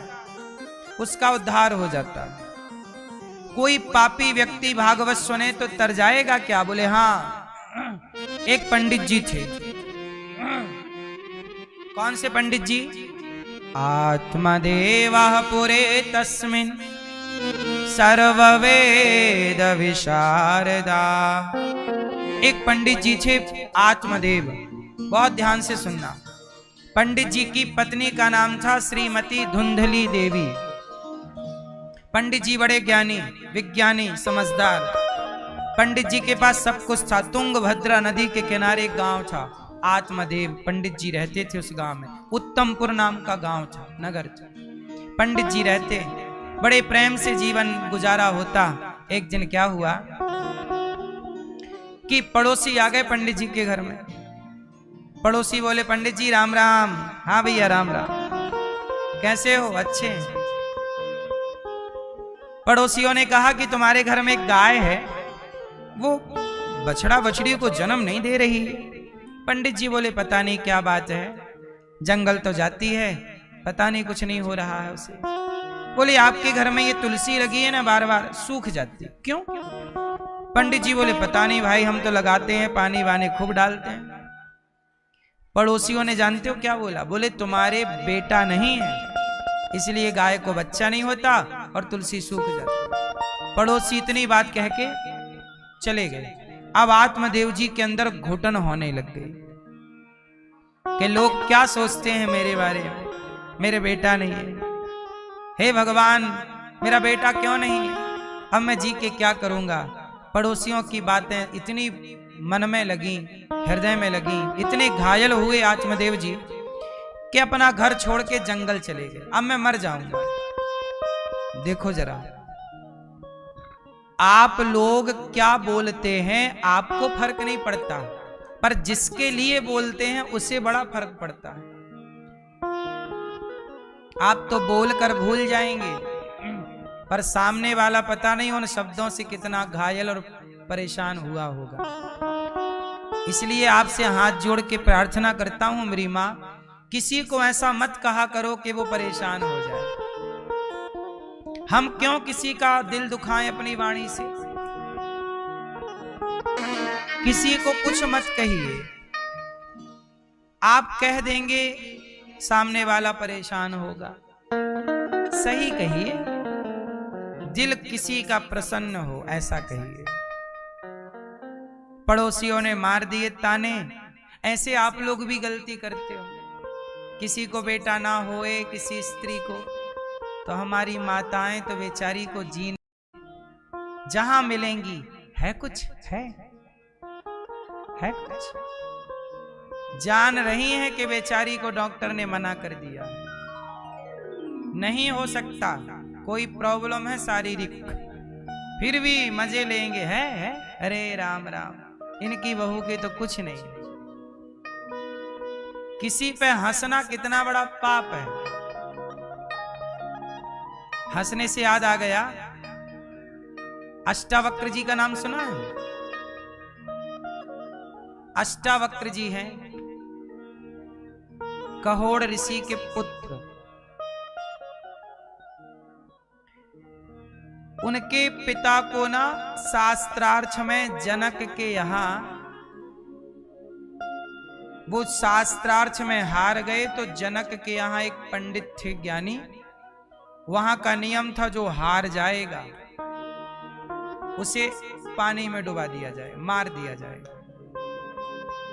उसका उद्धार हो जाता है। कोई पापी व्यक्ति भागवत सुने तो तर जाएगा क्या? बोले हाँ। एक पंडित जी थे। कौन से पंडित जी? आत्मदेवः पुरे तस्मिन् सर्ववेद विशारदा। एक पंडित जी थे आत्मदेव। बहुत ध्यान से सुनना। पंडित जी की पत्नी का नाम था श्रीमती धुंधली देवी। पंडित जी बड़े ज्ञानी, विज्ञानी, समझदार। पंडित जी के पास सब कुछ था। तुंगभद्रा नदी के किनारे एक गांव था, आत्मदेव पंडित जी रहते थे उस गांव में। उत्तमपुर नाम का गांव था, नगर था। पंडित जी रहते, बड़े प्रेम से जीवन गुजारा होता। एक दिन क्या हुआ कि पड़ोसी आ गए पंडित जी के घर में। पड़ोसी बोले, पंडित जी राम राम। हाँ भैया राम राम, कैसे हो? अच्छे हैं। पड़ोसियों ने कहा कि तुम्हारे घर में एक गाय है, वो बछड़ा बछड़ी को जन्म नहीं दे रही। पंडित जी बोले, पता नहीं क्या बात है, जंगल तो जाती है, पता नहीं कुछ नहीं हो रहा है उसे। बोले, आपके घर में ये तुलसी लगी है ना, बार बार सूख जाती, क्यों? पंडित जी बोले, पता नहीं भाई, हम तो लगाते हैं, पानी वानी खूब डालते हैं। पड़ोसियों ने जानते हो क्या बोला? बोले, तुम्हारे बेटा नहीं है इसलिए गाय को बच्चा नहीं होता और तुलसी सूख जाती। पड़ोसी इतनी बात कह के चले गए। अब आत्मदेव जी के अंदर घुटन होने लग गई कि लोग क्या सोचते हैं मेरे बारे में, मेरे बेटा नहीं है। हे भगवान, मेरा बेटा क्यों नहीं है? अब मैं जी के क्या करूंगा? पड़ोसियों की बातें इतनी मन में लगी, हृदय में लगी, इतने घायल हुए आत्मदेव जी कि अपना घर छोड़ के जंगल चले गए। अब मैं मर जाऊंगा। देखो जरा, आप लोग क्या बोलते हैं आपको फर्क नहीं पड़ता, पर जिसके लिए बोलते हैं उसे बड़ा फर्क पड़ता है। आप तो बोलकर भूल जाएंगे, पर सामने वाला पता नहीं उन शब्दों से कितना घायल और परेशान हुआ होगा। इसलिए आपसे हाथ जोड़ के प्रार्थना करता हूं मेरी मां, किसी को ऐसा मत कहा करो कि वो परेशान हो जाए। हम क्यों किसी का दिल दुखाएं अपनी वाणी से? किसी को कुछ मत कहिए। आप कह देंगे सामने वाला परेशान होगा। सही कहिए, दिल किसी का प्रसन्न हो ऐसा कहिए। पड़ोसियों ने मार दिए ताने, ऐसे आप लोग भी गलती करते हो। किसी को बेटा ना होए, किसी स्त्री को, तो हमारी माताएं तो बेचारी को जीन जहां मिलेंगी है कुछ, है कुछ। जान रही हैं कि बेचारी को डॉक्टर ने मना कर दिया, नहीं हो सकता, कोई प्रॉब्लम है शारीरिक, फिर भी मजे लेंगे। है अरे राम राम, इनकी बहू के तो कुछ नहीं। किसी पे हंसना कितना बड़ा पाप है। हंसने से याद आ गया, अष्टावक्र जी का नाम सुना है? अष्टावक्र जी हैं कहोड़ ऋषि के पुत्र। उनके पिता को ना शास्त्रार्थ में जनक के यहां वो शास्त्रार्थ में हार गए तो जनक के यहाँ एक पंडित थे ज्ञानी, वहां का नियम था जो हार जाएगा उसे पानी में डुबा दिया जाए, मार दिया जाए।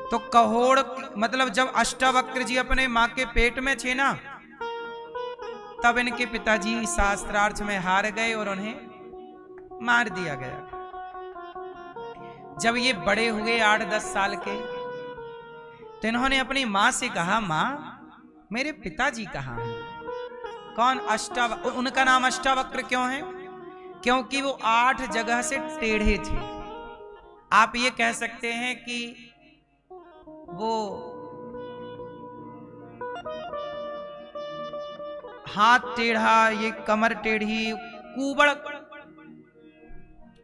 तो कहोड़ मतलब जब अष्टावक्र जी अपने मां के पेट में थे ना, तब इनके पिताजी शास्त्रार्थ में हार गए और उन्हें मार दिया गया। जब ये बड़े हुए 8-10 साल के, तो इन्होंने अपनी मां से कहा, मां मेरे पिताजी कहाँ हैं? कौन? उनका नाम अष्टावक्र क्यों है? क्योंकि वो 8 जगह से टेढ़े थे। आप ये कह सकते हैं कि वो हाथ टेढ़ा, ये कमर टेढ़ी,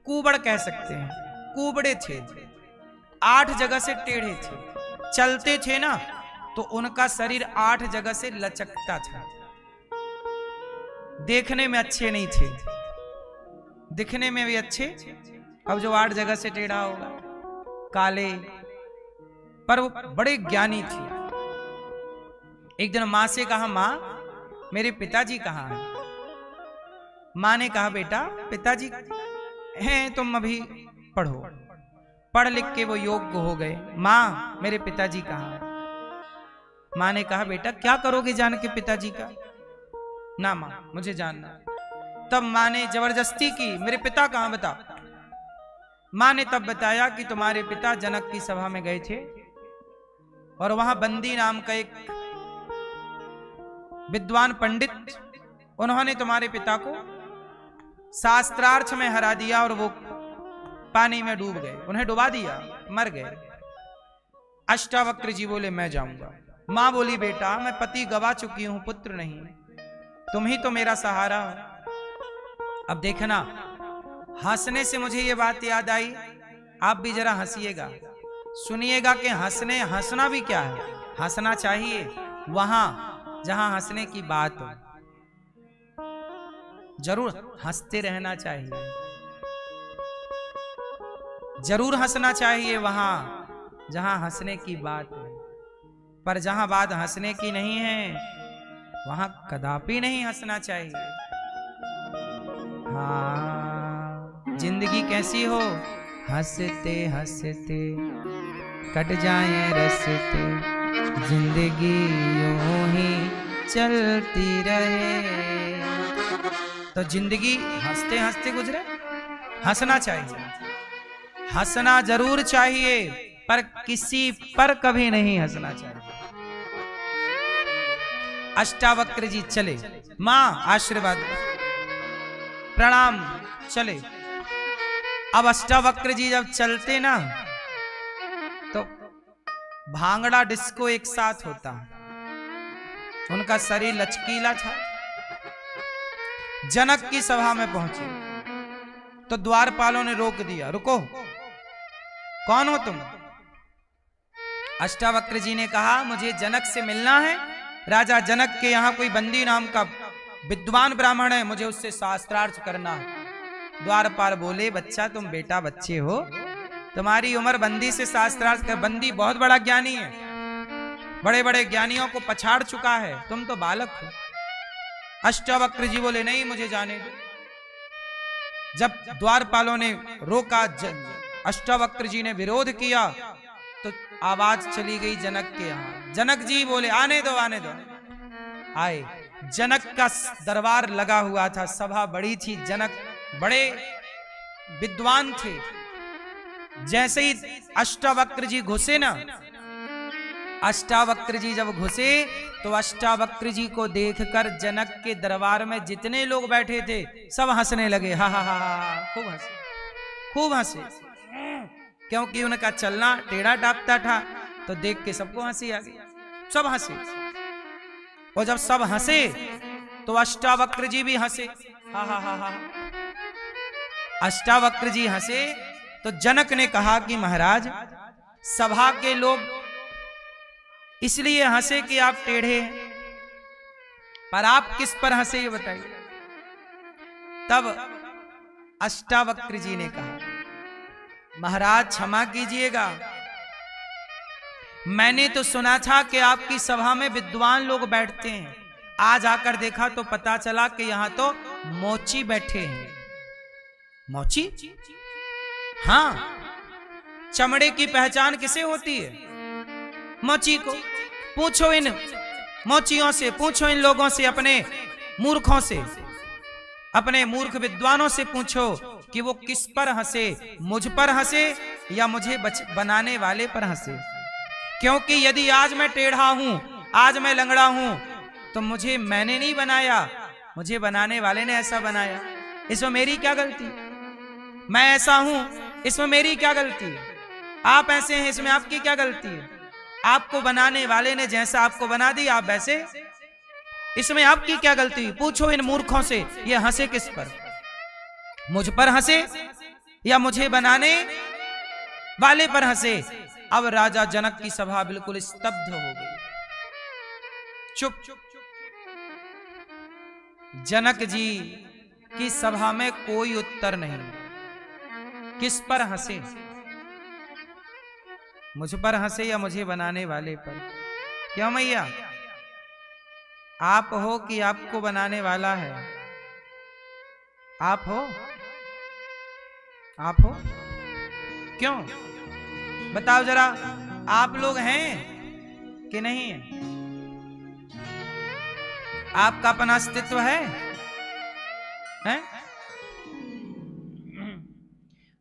कुबड़ कह सकते हैं, कुबड़े थे, 8 जगह से टेढ़े थे। चलते थे ना तो उनका शरीर 8 जगह से लचकता था। देखने में अच्छे नहीं थे, दिखने में भी अच्छे। अब जो 8 जगह से टेढ़ा होगा, काले, पर वो बड़े ज्ञानी थे। एक दिन मां से कहा, मां मेरे पिताजी कहाँ हैं? मां ने कहा, बेटा पिताजी हैं, तुम अभी पढ़ो, पढ़ लिख के वो योग्य हो गए। मां मेरे पिताजी कहाँ हैं? मां ने कहा, बेटा क्या करोगे जान के पिताजी का? ना मां मुझे जानना। तब मां ने जबरदस्ती की, मेरे पिता कहाँ बता। मां ने तब बताया कि तुम्हारे पिता जनक की सभा में गए थे और वहां बंदी नाम का एक विद्वान पंडित, उन्होंने तुम्हारे पिता को शास्त्रार्थ में हरा दिया और वो पानी में डूब गए, उन्हें डुबा दिया, मर गए। अष्टावक्र जी बोले, मैं जाऊंगा। मां बोली, बेटा मैं पति गवा चुकी हूं, पुत्र नहीं, तुम ही तो मेरा सहारा हो। अब देखना, हंसने से मुझे ये बात याद आई, आप भी जरा हंसिएगा, सुनिएगा कि हंसना भी क्या है। हंसना चाहिए वहां जहां हंसने की बात हो, जरूर हंसते रहना चाहिए, जरूर हंसना चाहिए वहां जहां हंसने की बात है। पर जहां बात हंसने की नहीं है वहां कदापि नहीं हंसना चाहिए। हाँ, जिंदगी कैसी हो, हंसते हंसते कट जाए रस्ते, जिंदगी यूं ही चलती रहे। तो जिंदगी हंसते हंसते गुजरे, हंसना चाहिए, हंसना जरूर चाहिए, पर किसी पर कभी नहीं हंसना चाहिए। अष्टावक्र जी चले, मां आशीर्वाद प्रणाम, चले। अब अष्टावक्र जी जब चलते ना तो भांगड़ा डिस्को एक साथ होता, उनका शरीर लचकीला था। जनक की सभा में पहुंचे तो द्वारपालों ने रोक दिया, रुको, कौन हो तुम? अष्टावक्र जी ने कहा, मुझे जनक से मिलना है। राजा जनक के यहाँ कोई बंदी नाम का विद्वान ब्राह्मण है, मुझे उससे शास्त्रार्थ करना है। द्वारपाल बोले, बच्चा तुम बेटा बच्चे हो, तुम्हारी उम्र बंदी से शास्त्रार्थ कर, बंदी बहुत बड़ा ज्ञानी है, बड़े बड़े ज्ञानियों को पछाड़ चुका है, तुम तो बालक हो। अष्टावक्र जी बोले, नहीं मुझे जाने दो। जब द्वारपालों ने रोका, अष्टावक्र जी ने विरोध किया तो आवाज चली गई जनक के यहाँ। जनक जी बोले, आने दो आने दो। आए, जनक का दरबार लगा हुआ था, सभा बड़ी थी, जनक बड़े विद्वान थे। जैसे ही अष्टावक्र जी घुसे ना, अष्टावक्र जी जब घुसे तो अष्टावक्र जी को देखकर जनक के दरबार में जितने लोग बैठे थे सब हंसने लगे, हा हा हा हा, खूब हंसे, खूब हंसे, क्योंकि उनका चलना टेढ़ा टापता था, तो देख के सबको हंसी आ गई, सब हंसे। और जब सब हंसे तो अष्टावक्र जी भी हंसे, हा हा हा हा। अष्टावक्र जी हंसे तो जनक ने कहा कि महाराज, सभा के लोग इसलिए हंसे कि आप टेढ़े हैं, पर आप किस पर हंसे ये बताइए। तब अष्टावक्र जी ने कहा, महाराज क्षमा कीजिएगा, मैंने तो सुना था कि आपकी सभा में विद्वान लोग बैठते हैं, आज आकर देखा तो पता चला कि यहां तो मोची बैठे हैं। मोची? हाँ, चमड़े की पहचान किसे होती है? मोची को। पूछो इन मोचियों से, पूछो इन लोगों से, अपने मूर्खों से, अपने मूर्ख विद्वानों से पूछो कि वो किस पर हंसे, मुझ पर हंसे या मुझे बनाने वाले पर हंसे। क्योंकि यदि आज मैं टेढ़ा हूं, आज मैं लंगड़ा हूं, तो मुझे मैंने नहीं बनाया, मुझे बनाने वाले ने ऐसा बनाया। इसमें मेरी क्या गलती? मैं ऐसा हूं, इसमें मेरी क्या गलती है? आप ऐसे हैं, इसमें आपकी क्या गलती है? आपको बनाने वाले ने जैसा आपको बना दिया, आप वैसे, इसमें आपकी क्या गलती? पूछो इन मूर्खों से, ये हंसे किस पर? मुझ पर हंसे या मुझे बनाने वाले पर हंसे? अब राजा जनक की सभा बिल्कुल स्तब्ध हो गई। चुप। जनक जी की सभा में कोई उत्तर नहीं। किस पर हंसे? मुझ पर हंसे या मुझे बनाने वाले पर? क्यों मैया, आप हो कि आपको बनाने वाला है? आप हो? आप हो? क्यों बताओ जरा, आप लोग हैं कि नहीं है? आपका अपना अस्तित्व है?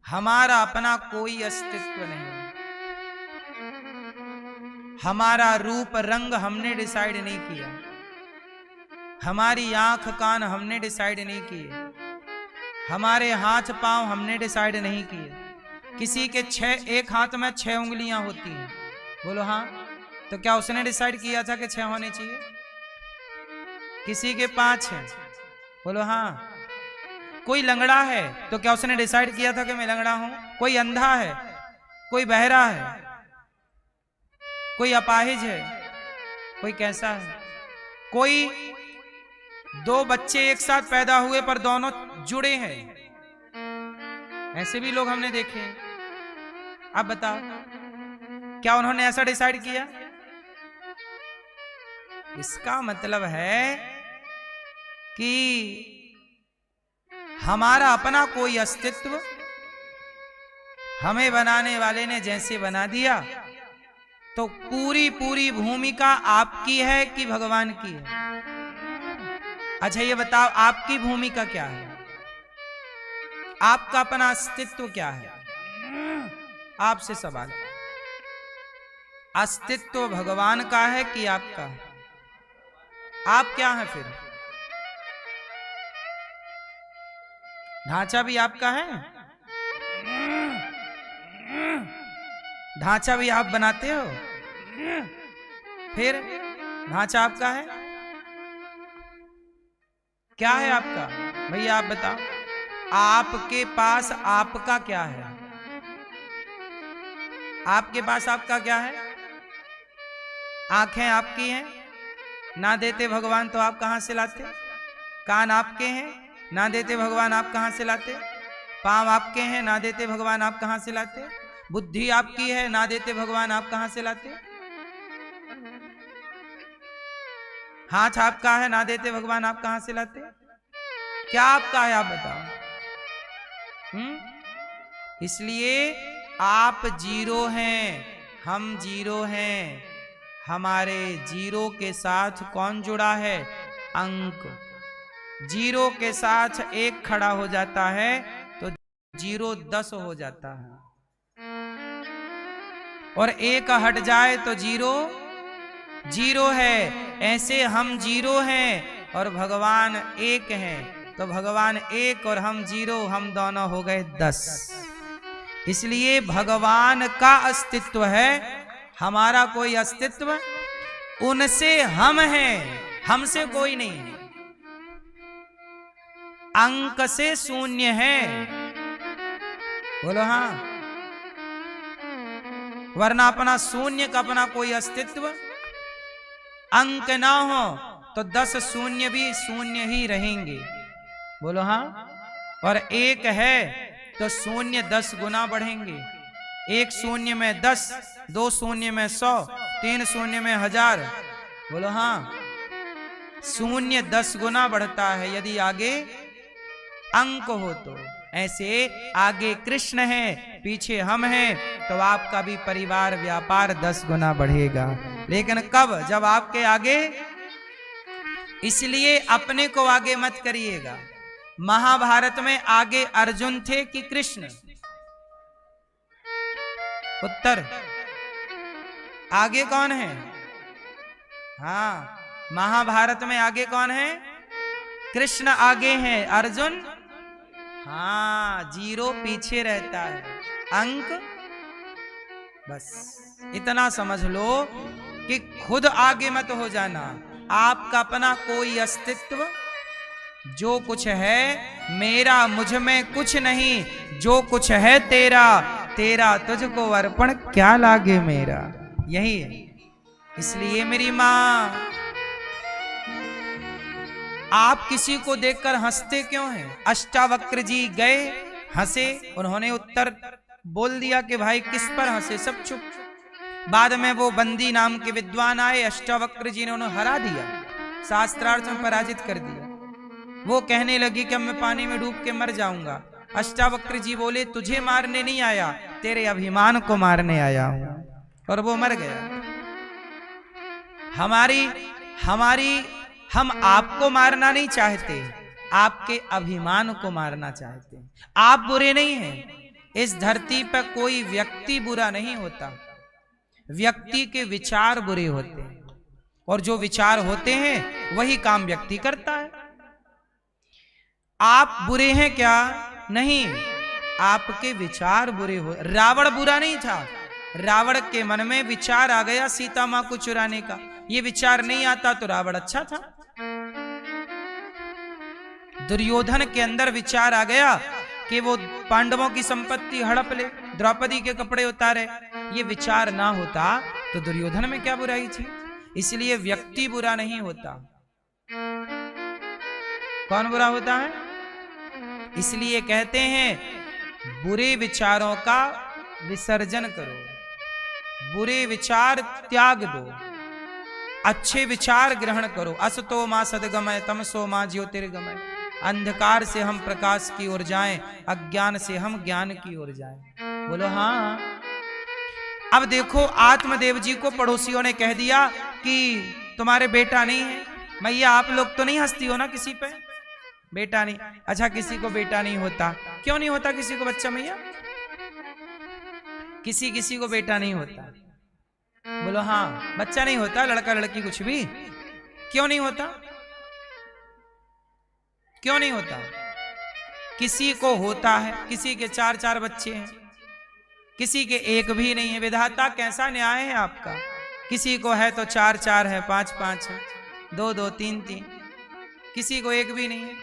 हमारा अपना कोई अस्तित्व नहीं। हमारा रूप रंग हमने डिसाइड नहीं किया, हमारी आंख कान हमने डिसाइड नहीं किए, हमारे हाथ पांव हमने डिसाइड नहीं किए। किसी के एक हाथ में 6 उंगलियां होती हैं, बोलो हाँ, तो क्या उसने डिसाइड किया था कि 6 होने चाहिए? किसी के 5 है, बोलो हाँ। कोई लंगड़ा है तो क्या उसने डिसाइड किया था कि मैं लंगड़ा हूं? कोई अंधा है, कोई बहरा है, कोई अपाहिज है, कोई कैसा है? कोई 2 बच्चे एक साथ पैदा हुए पर दोनों जुड़े हैं, ऐसे भी लोग हमने देखे हैं। अब बताओ, क्या उन्होंने ऐसा डिसाइड किया? इसका मतलब है कि हमारा अपना कोई अस्तित्व, हमें बनाने वाले ने जैसे बना दिया, तो पूरी पूरी भूमिका आपकी है कि भगवान की है? अच्छा ये बताओ, आपकी भूमिका क्या है? आपका अपना अस्तित्व क्या है? आपसे सवाल, अस्तित्व भगवान का है कि आपका है? आप क्या है फिर? ढांचा भी आपका है? ढांचा भी आप बनाते हो? फिर ढांचा आपका है? क्या है आपका? भैया आप बताओ, आपके पास आपका क्या है? आपके पास आपका क्या है? आंखें आपकी हैं, ना देते भगवान तो आप कहां से लाते? कान आपके हैं, ना देते भगवान आप कहां से लाते? पांव आपके हैं, ना देते भगवान आप कहां से लाते? बुद्धि आपकी है, ना देते भगवान आप कहां से लाते? हाथ आपका है, ना देते भगवान आप कहां से लाते? क्या आपका है आप बताओ? इसलिए आप जीरो हैं, हम जीरो हैं। हमारे जीरो के साथ कौन जुड़ा है? अंक। जीरो के साथ 1 खड़ा हो जाता है तो 0 10 हो जाता है, और 1 हट जाए तो 0 0 है। ऐसे हम 0 हैं और भगवान 1 हैं, तो भगवान 1 और हम 0, हम दोनों हो गए 10। इसलिए भगवान का अस्तित्व है, हमारा कोई अस्तित्व, उनसे हम हैं, हमसे कोई नहीं है। अंक से 0 है, बोलो हाँ, वरना अपना 0 का अपना कोई अस्तित्व, अंक ना हो तो 10 शून्य भी 0 ही रहेंगे, बोलो हाँ। और 1 है तो 0 10 गुना बढ़ेंगे, 1 0 में 10, 2 शून्य में 100, 3 शून्य में 1000। बोलो हाँ। शून्य 10 गुना बढ़ता है यदि आगे अंक हो तो। ऐसे आगे कृष्ण है, पीछे हम हैं, तो आपका भी परिवार व्यापार 10 गुना बढ़ेगा। लेकिन कब? जब आपके आगे। इसलिए अपने को आगे मत करिएगा। महाभारत में आगे अर्जुन थे कि कृष्ण? उत्तर। आगे कौन है? हाँ, महाभारत में आगे कौन है? कृष्ण आगे हैं, अर्जुन हाँ 0 पीछे रहता है। अंक बस इतना समझ लो कि खुद आगे मत हो जाना। आपका अपना कोई अस्तित्व, जो कुछ है मेरा, मुझ में कुछ नहीं, जो कुछ है तेरा, तेरा तुझको अर्पण क्या लागे मेरा। यही है। इसलिए मेरी मां, आप किसी को देखकर हंसते क्यों हैं? अष्टावक्र जी गए, हंसे, उन्होंने उत्तर बोल दिया कि भाई किस पर हंसे, सब चुप। बाद में वो बंदी नाम के विद्वान आए, अष्टावक्र जी ने उन्हें हरा दिया, शास्त्रार्थ में पराजित कर दिया। वो कहने लगी कि अब मैं पानी में डूब के मर जाऊंगा। अष्टावक्र जी बोले तुझे मारने नहीं आया, तेरे अभिमान को मारने आया हूं, और वो मर गया। हम आपको मारना नहीं चाहते, आपके अभिमान को मारना चाहते हैं। आप बुरे नहीं हैं। इस धरती पर कोई व्यक्ति बुरा नहीं होता, व्यक्ति के विचार बुरे होते हैं, और जो विचार होते हैं वही काम व्यक्ति करता है। आप बुरे हैं क्या? नहीं, आपके विचार बुरे हो। रावण बुरा नहीं था, रावण के मन में विचार आ गया सीता मां को चुराने का। ये विचार नहीं आता तो रावण अच्छा था। दुर्योधन के अंदर विचार आ गया कि वो पांडवों की संपत्ति हड़प ले, द्रौपदी के कपड़े उतारे। ये विचार ना होता तो दुर्योधन में क्या बुराई थी। इसलिए व्यक्ति बुरा नहीं होता। कौन बुरा होता है? इसलिए कहते हैं बुरे विचारों का विसर्जन करो, बुरे विचार त्याग दो, अच्छे विचार ग्रहण करो। असतो मां सद्गमय, तमसो मां ज्योतिर्गमय। अंधकार से हम प्रकाश की ओर जाएं, अज्ञान से हम ज्ञान की ओर जाएं। बोलो हाँ। अब देखो, आत्मदेव जी को पड़ोसियों ने कह दिया कि तुम्हारे बेटा नहीं है। मैया आप लोग तो नहीं हंसती हो ना किसी पे? बेटा नहीं। अच्छा, किसी को बेटा नहीं होता। क्यों नहीं होता किसी को बच्चा मैया? किसी को बेटा नहीं होता। बोलो हाँ, बच्चा नहीं होता, लड़का लड़की कुछ भी। क्यों नहीं होता? क्यों नहीं होता? किसी को होता है, किसी के 4 बच्चे हैं, किसी के एक भी नहीं है। विधाता कैसा न्याय है आपका? किसी को है तो 4 है, 5 है, 2 3, किसी को एक भी नहीं है।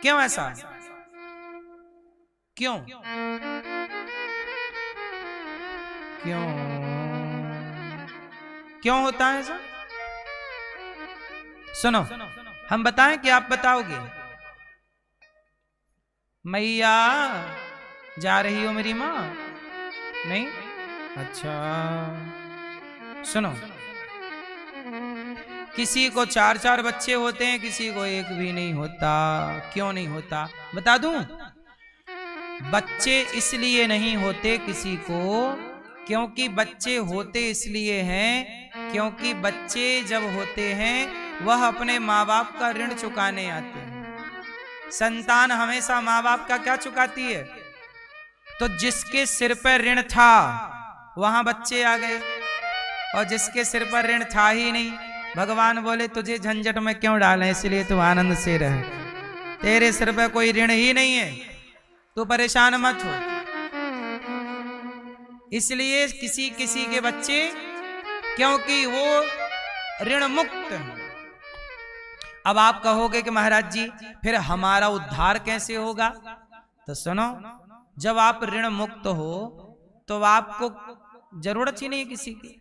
क्यों ऐसा? क्यों? क्यों होता है ऐसा? सुनो, हम बताएं कि आप बताओगे? मैया जा रही हो मेरी माँ? नहीं? अच्छा सुनो, किसी को 4 बच्चे होते हैं, किसी को एक भी नहीं होता। क्यों नहीं होता बता दूं? बच्चे इसलिए नहीं होते किसी को, क्योंकि बच्चे होते इसलिए हैं क्योंकि बच्चे जब होते हैं वह अपने माँ बाप का ऋण चुकाने आते हैं। संतान हमेशा माँ बाप का क्या चुकाती है? तो जिसके सिर पर ऋण था वहां बच्चे आ गए, और जिसके सिर पर ऋण था ही नहीं, भगवान बोले तुझे झंझट में क्यों डालें, इसलिए तू आनंद से रह। तेरे सिर पर कोई ऋण ही नहीं है, तू परेशान मत हो। इसलिए किसी के बच्चे, क्योंकि वो ऋण मुक्त हैं। अब आप कहोगे कि महाराज जी फिर हमारा उद्धार कैसे होगा? तो सुनो, जब आप ऋण मुक्त हो तो आपको जरूरत ही नहीं किसी की।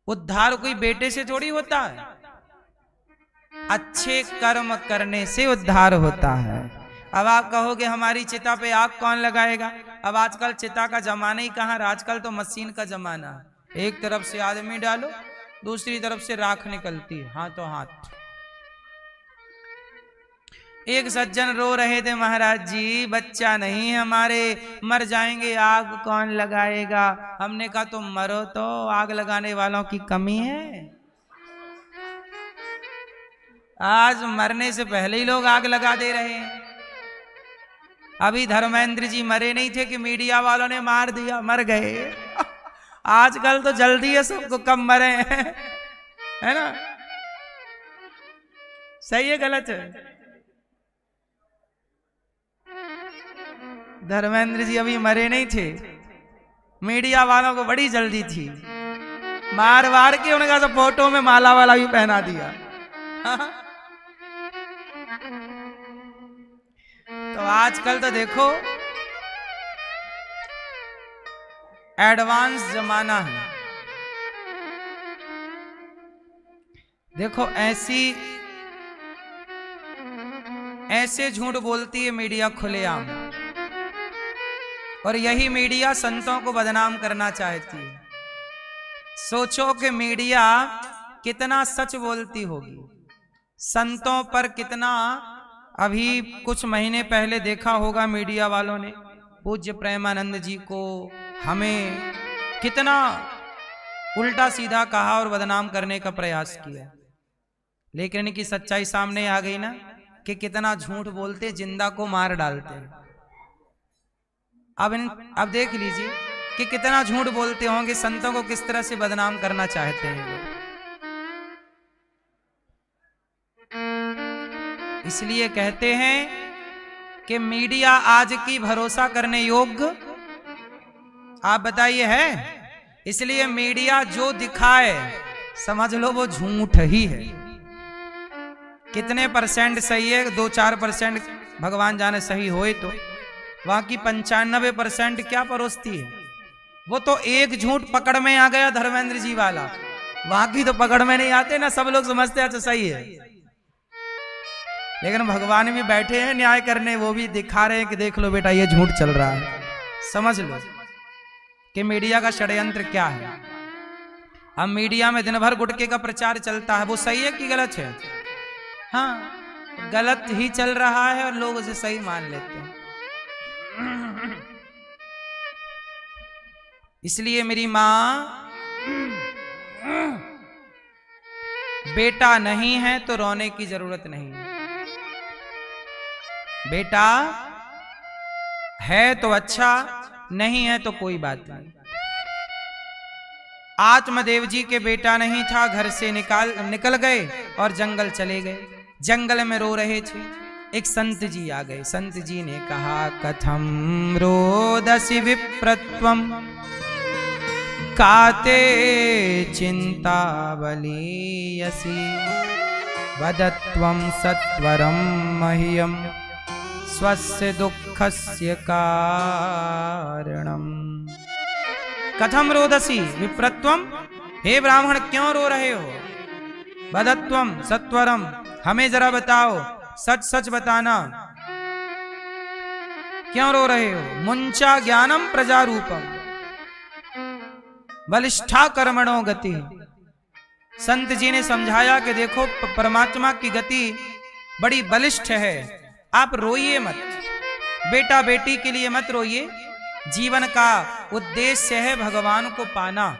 उद्धार कोई बेटे से थोड़ी होता है, अच्छे कर्म करने से उद्धार होता है। अब आप कहोगे हमारी चिता पे आग कौन लगाएगा? अब आजकल चिता का जमाना ही कहाँ, आजकल तो मशीन का जमाना है। एक तरफ से आदमी डालो, दूसरी तरफ से राख निकलती है, हाथों हाथ। एक सज्जन रो रहे थे, महाराज जी बच्चा नहीं हमारे, मर जाएंगे, आग कौन लगाएगा। हमने कहा तुम मरो तो आग लगाने वालों की कमी है। आज मरने से पहले ही लोग आग लगा दे रहे हैं। अभी धर्मेंद्र जी मरे नहीं थे कि मीडिया वालों ने मार दिया, मर गए। आजकल तो जल्दी है सबको, कम मरे हैं, है ना? सही है गलत है? धर्मेंद्र जी अभी मरे नहीं थे, मीडिया वालों को बड़ी जल्दी थी, मार वार के उनका तो फोटो में माला वाला भी पहना दिया। तो आजकल तो देखो एडवांस जमाना है। देखो ऐसे झूठ बोलती है मीडिया खुलेआम, और यही मीडिया संतों को बदनाम करना चाहती है। सोचो कि मीडिया कितना सच बोलती होगी, संतों पर कितना। अभी कुछ महीने पहले देखा होगा मीडिया वालों ने पूज्य प्रेमानंद जी को, हमें कितना उल्टा सीधा कहा और बदनाम करने का प्रयास किया। लेकिन इनकी सच्चाई सामने आ गई ना कि कितना झूठ बोलते, जिंदा को मार डालते। अब देख लीजिए कि कितना झूठ बोलते होंगे, संतों को किस तरह से बदनाम करना चाहते हैं लोग। इसलिए कहते हैं कि मीडिया आज की भरोसा करने योग्य, आप बताइए है? इसलिए मीडिया जो दिखाए समझ लो वो झूठ ही है। कितने परसेंट सही है, 2-4% भगवान जाने सही होए तो, बाकी 95% क्या परोसती है। वो तो एक झूठ पकड़ में आ गया धर्मेंद्र जी वाला, बाकी तो पकड़ में नहीं आते ना, सब लोग समझते हैं अच्छा सही है। लेकिन भगवान भी बैठे हैं न्याय करने, वो भी दिखा रहे हैं कि देख लो बेटा ये झूठ चल रहा है। समझ लो कि मीडिया का षड्यंत्र क्या है। अब मीडिया में दिन भर गुटखे का प्रचार चलता है, वो सही है कि गलत है? हाँ, गलत ही चल रहा है और लोग उसे सही मान लेते हैं। इसलिए मेरी मां, बेटा नहीं है तो रोने की जरूरत नहीं है। बेटा है तो अच्छा, नहीं है तो कोई बात नहीं। आत्मदेव जी के बेटा नहीं था, घर से निकल गए और जंगल चले गए। जंगल में रो रहे थे, एक संत जी आ गए। संत जी ने कहा, कथम रोदसी विप्रत्वम काते चिंता बलीयसी वदत्वं सत्वरं मह्यं स्वस्य दुःखस्य कारणम्। कथम रोदसी विप्रत्वम, हे ब्राह्मण क्यों रो रहे हो? वदत्वं सत्वरम, हमें जरा बताओ, सच सच बताना, क्यों रो रहे हो? मुंचा ज्ञानम प्रजारूपम बलिष्ठा कर्मणो गति। संत जी ने समझाया कि देखो परमात्मा की गति बड़ी बलिष्ठ है, आप रोइए मत, बेटा बेटी के लिए मत रोइए। जीवन का उद्देश्य है भगवान को पाना,